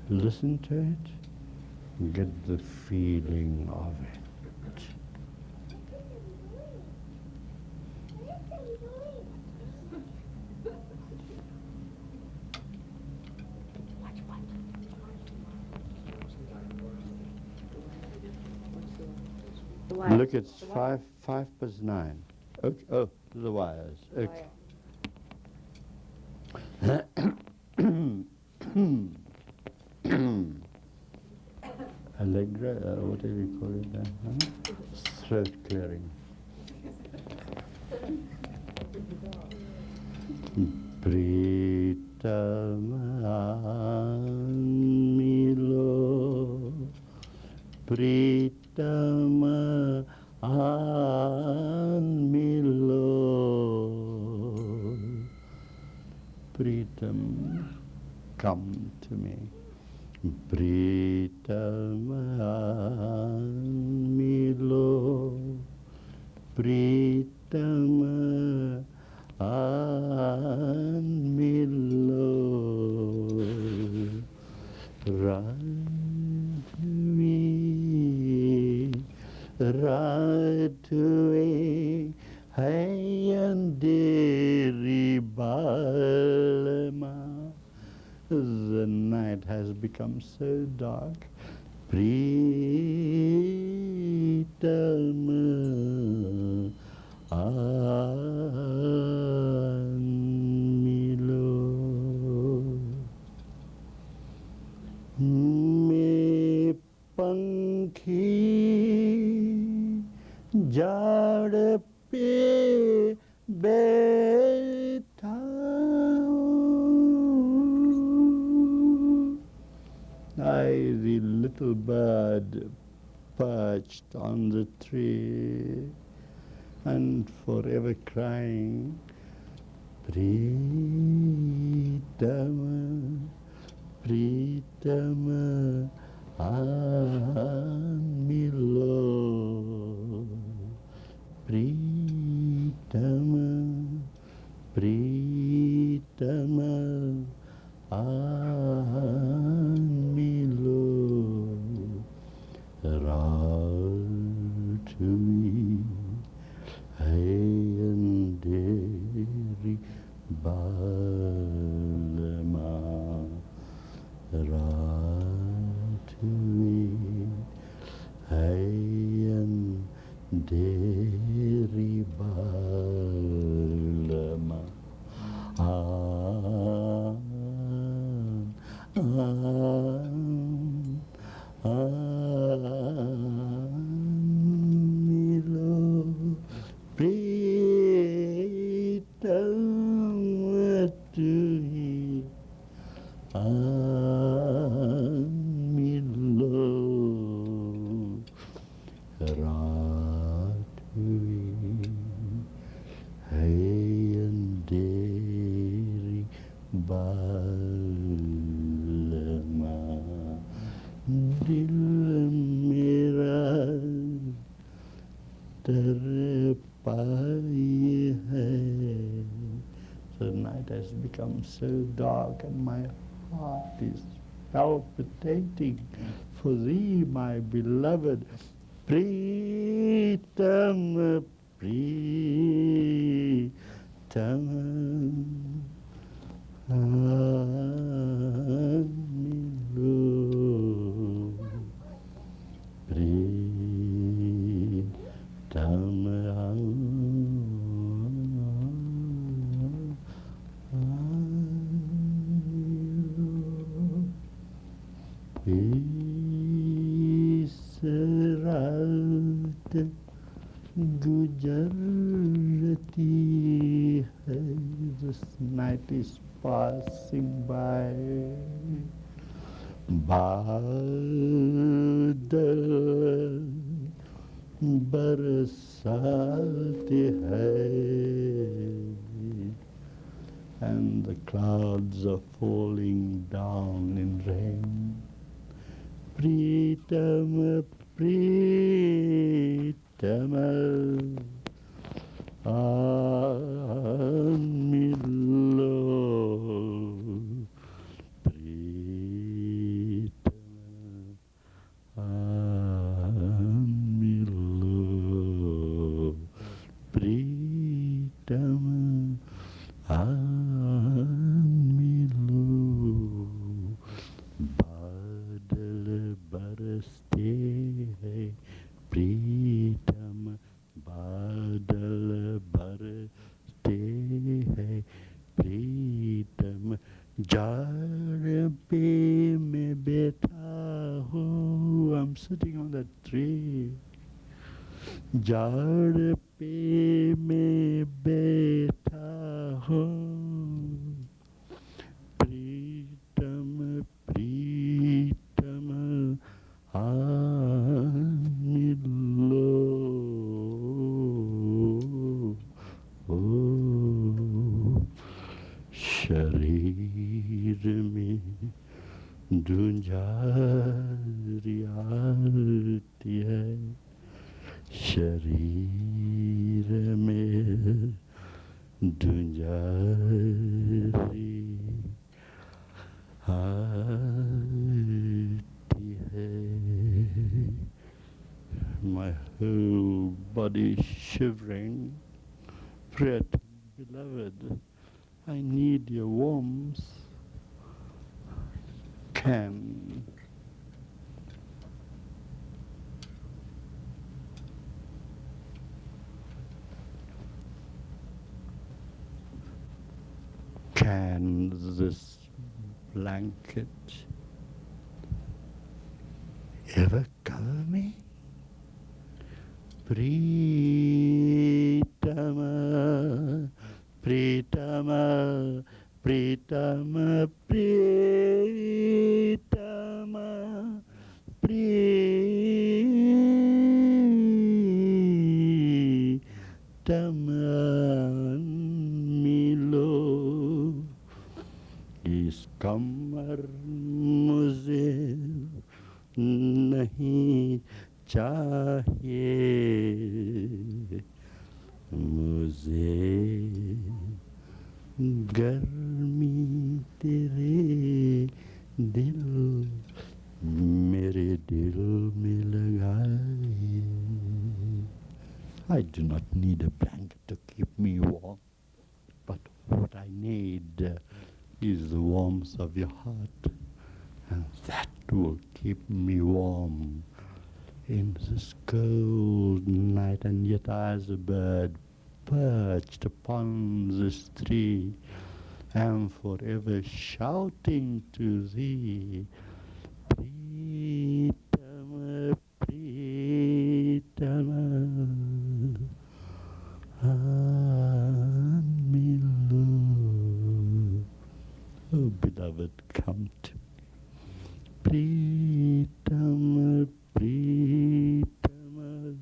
Listen to it, get the feeling of it. The wires. Look, it's The wires. 5 past 9. Okay. Oh, the wires. The Okay. wire. Allegra, whatever you call it, throat clearing. Pritamamilo, Pritamamilo, Pritam, come to me. Pritamamilo, Pritamamilo, Radhuve, Hayandiri Balama. The night has become so dark. Pritama Anmilo Me Pankhi Jad Pe Betha I, the little bird, perched on the tree and forever crying, Pritama, Pritama, Amilo, Pritama, Pritama, Amilo, Radhuvi, Hayandiri Balama, Radhuvi, Hayandiri Balama. Amilo, Pritamatuhi, Amilo, Radhuvi, Hayandiri Balama. Dil mera ter pai hai. The night has become so dark and my heart is palpitating for thee, my beloved. Pritam, Pritam, Amilo, Pritam, Amilo, Isra. गुजरती है. This night is passing by. बादल बरसाते हैं, and the clouds are falling down in rain. Pritam, Pritam, Milo, Milo, Pritam, Milo, बादल बरसते हैं प्रीतम, बादल बरसते हैं प्रीतम. जाड़ पे मैं बैठा हूँ, I'm sitting on that tree. जाड़ पे मैं बैठा हूँ, प्रीतम प्रीतम मिलो. शरीर में धुंझारी आती है, शरीर में धुंझारी आती है. My whole body shivering. Fred, beloved, I need your warmth. Can this blanket ever cover me? Pritama, Pritama, Pritama, Pritama, Pritama Milo. इस कमर मुझे नहीं चाहिए, मुझे गर्मी तेरे दिल, मेरे दिल में लगाए. I do not need a blanket to keep me warm, but what I need is the warmth of your heart, and that will keep me warm in this cold night. And yet as a bird perched upon this tree, am forever shouting to thee, Pritama, Pritama, Milo. Oh, beloved, come to me. Pritama, Pritama,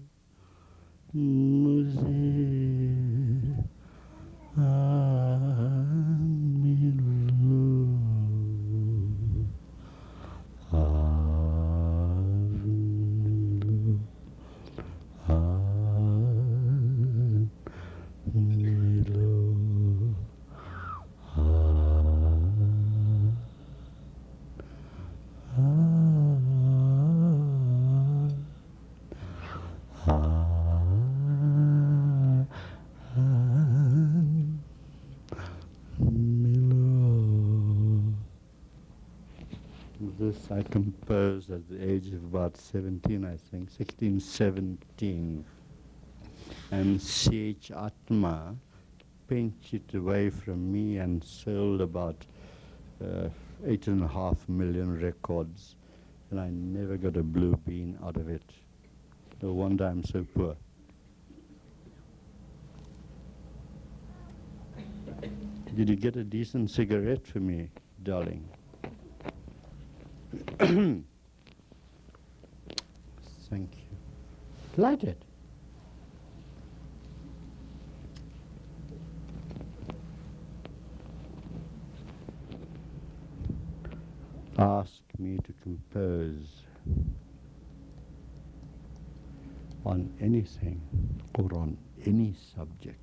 मुझे मिलो, मिलो, This I composed at the age of about 17, I think, 16, 17. And C.H. Atma pinched it away from me and sold about 8.5 million records, and I never got a blue bean out of it. No wonder I'm so poor. Did you get a decent cigarette for me, darling? Thank you. Light it. Ask me to compose on anything or on any subject,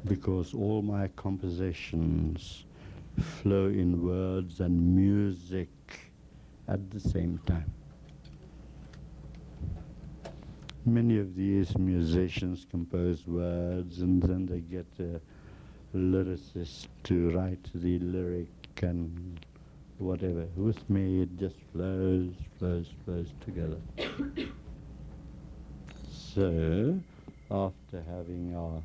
because all my compositions flow in words and music at the same time. Many of these musicians compose words and then they get a lyricist to write the lyric and whatever. With me it just flows together. So, after having our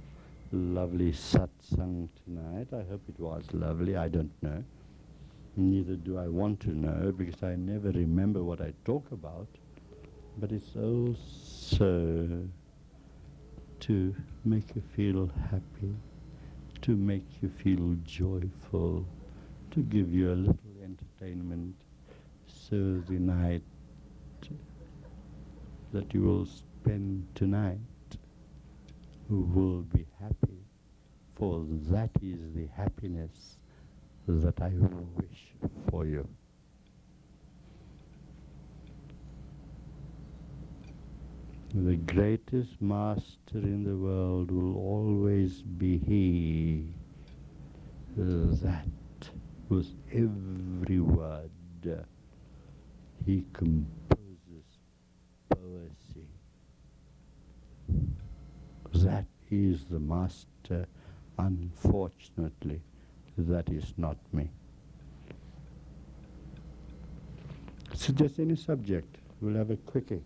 lovely satsang tonight, I hope it was lovely, I don't know. Neither do I want to know, because I never remember what I talk about. But it's also to make you feel happy, to make you feel joyful, to give you a little entertainment, so the night that you will spend tonight will be happy, for that is the happiness that I wish for you. The greatest master in the world will always be he that with every word he composes poesy. That is the master. Unfortunately, that is not me. Suggest any subject. We'll have a quickie,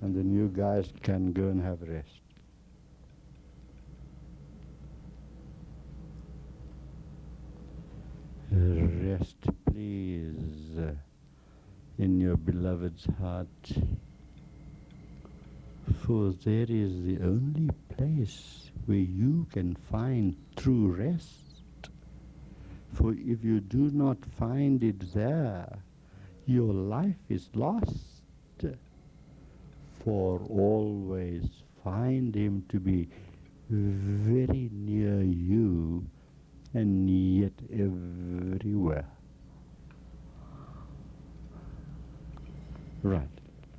and then you guys can go and have rest. Rest, please, in your beloved's heart, for there is the only place where you can find true rest. For if you do not find it there, your life is lost. For always find him to be very near you and yet everywhere. Right.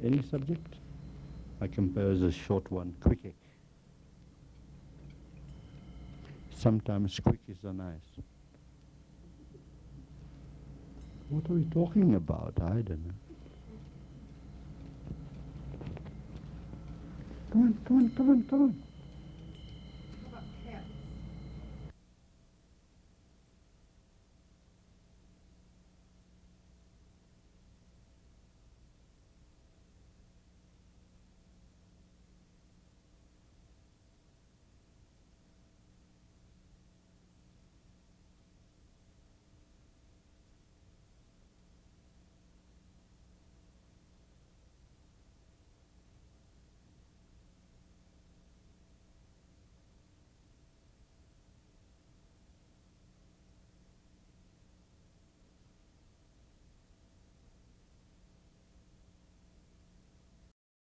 Any subject? I compose a short one, quickie. Sometimes quickies are nice. What are we talking about? I don't know. Come on, come on, come on, come on.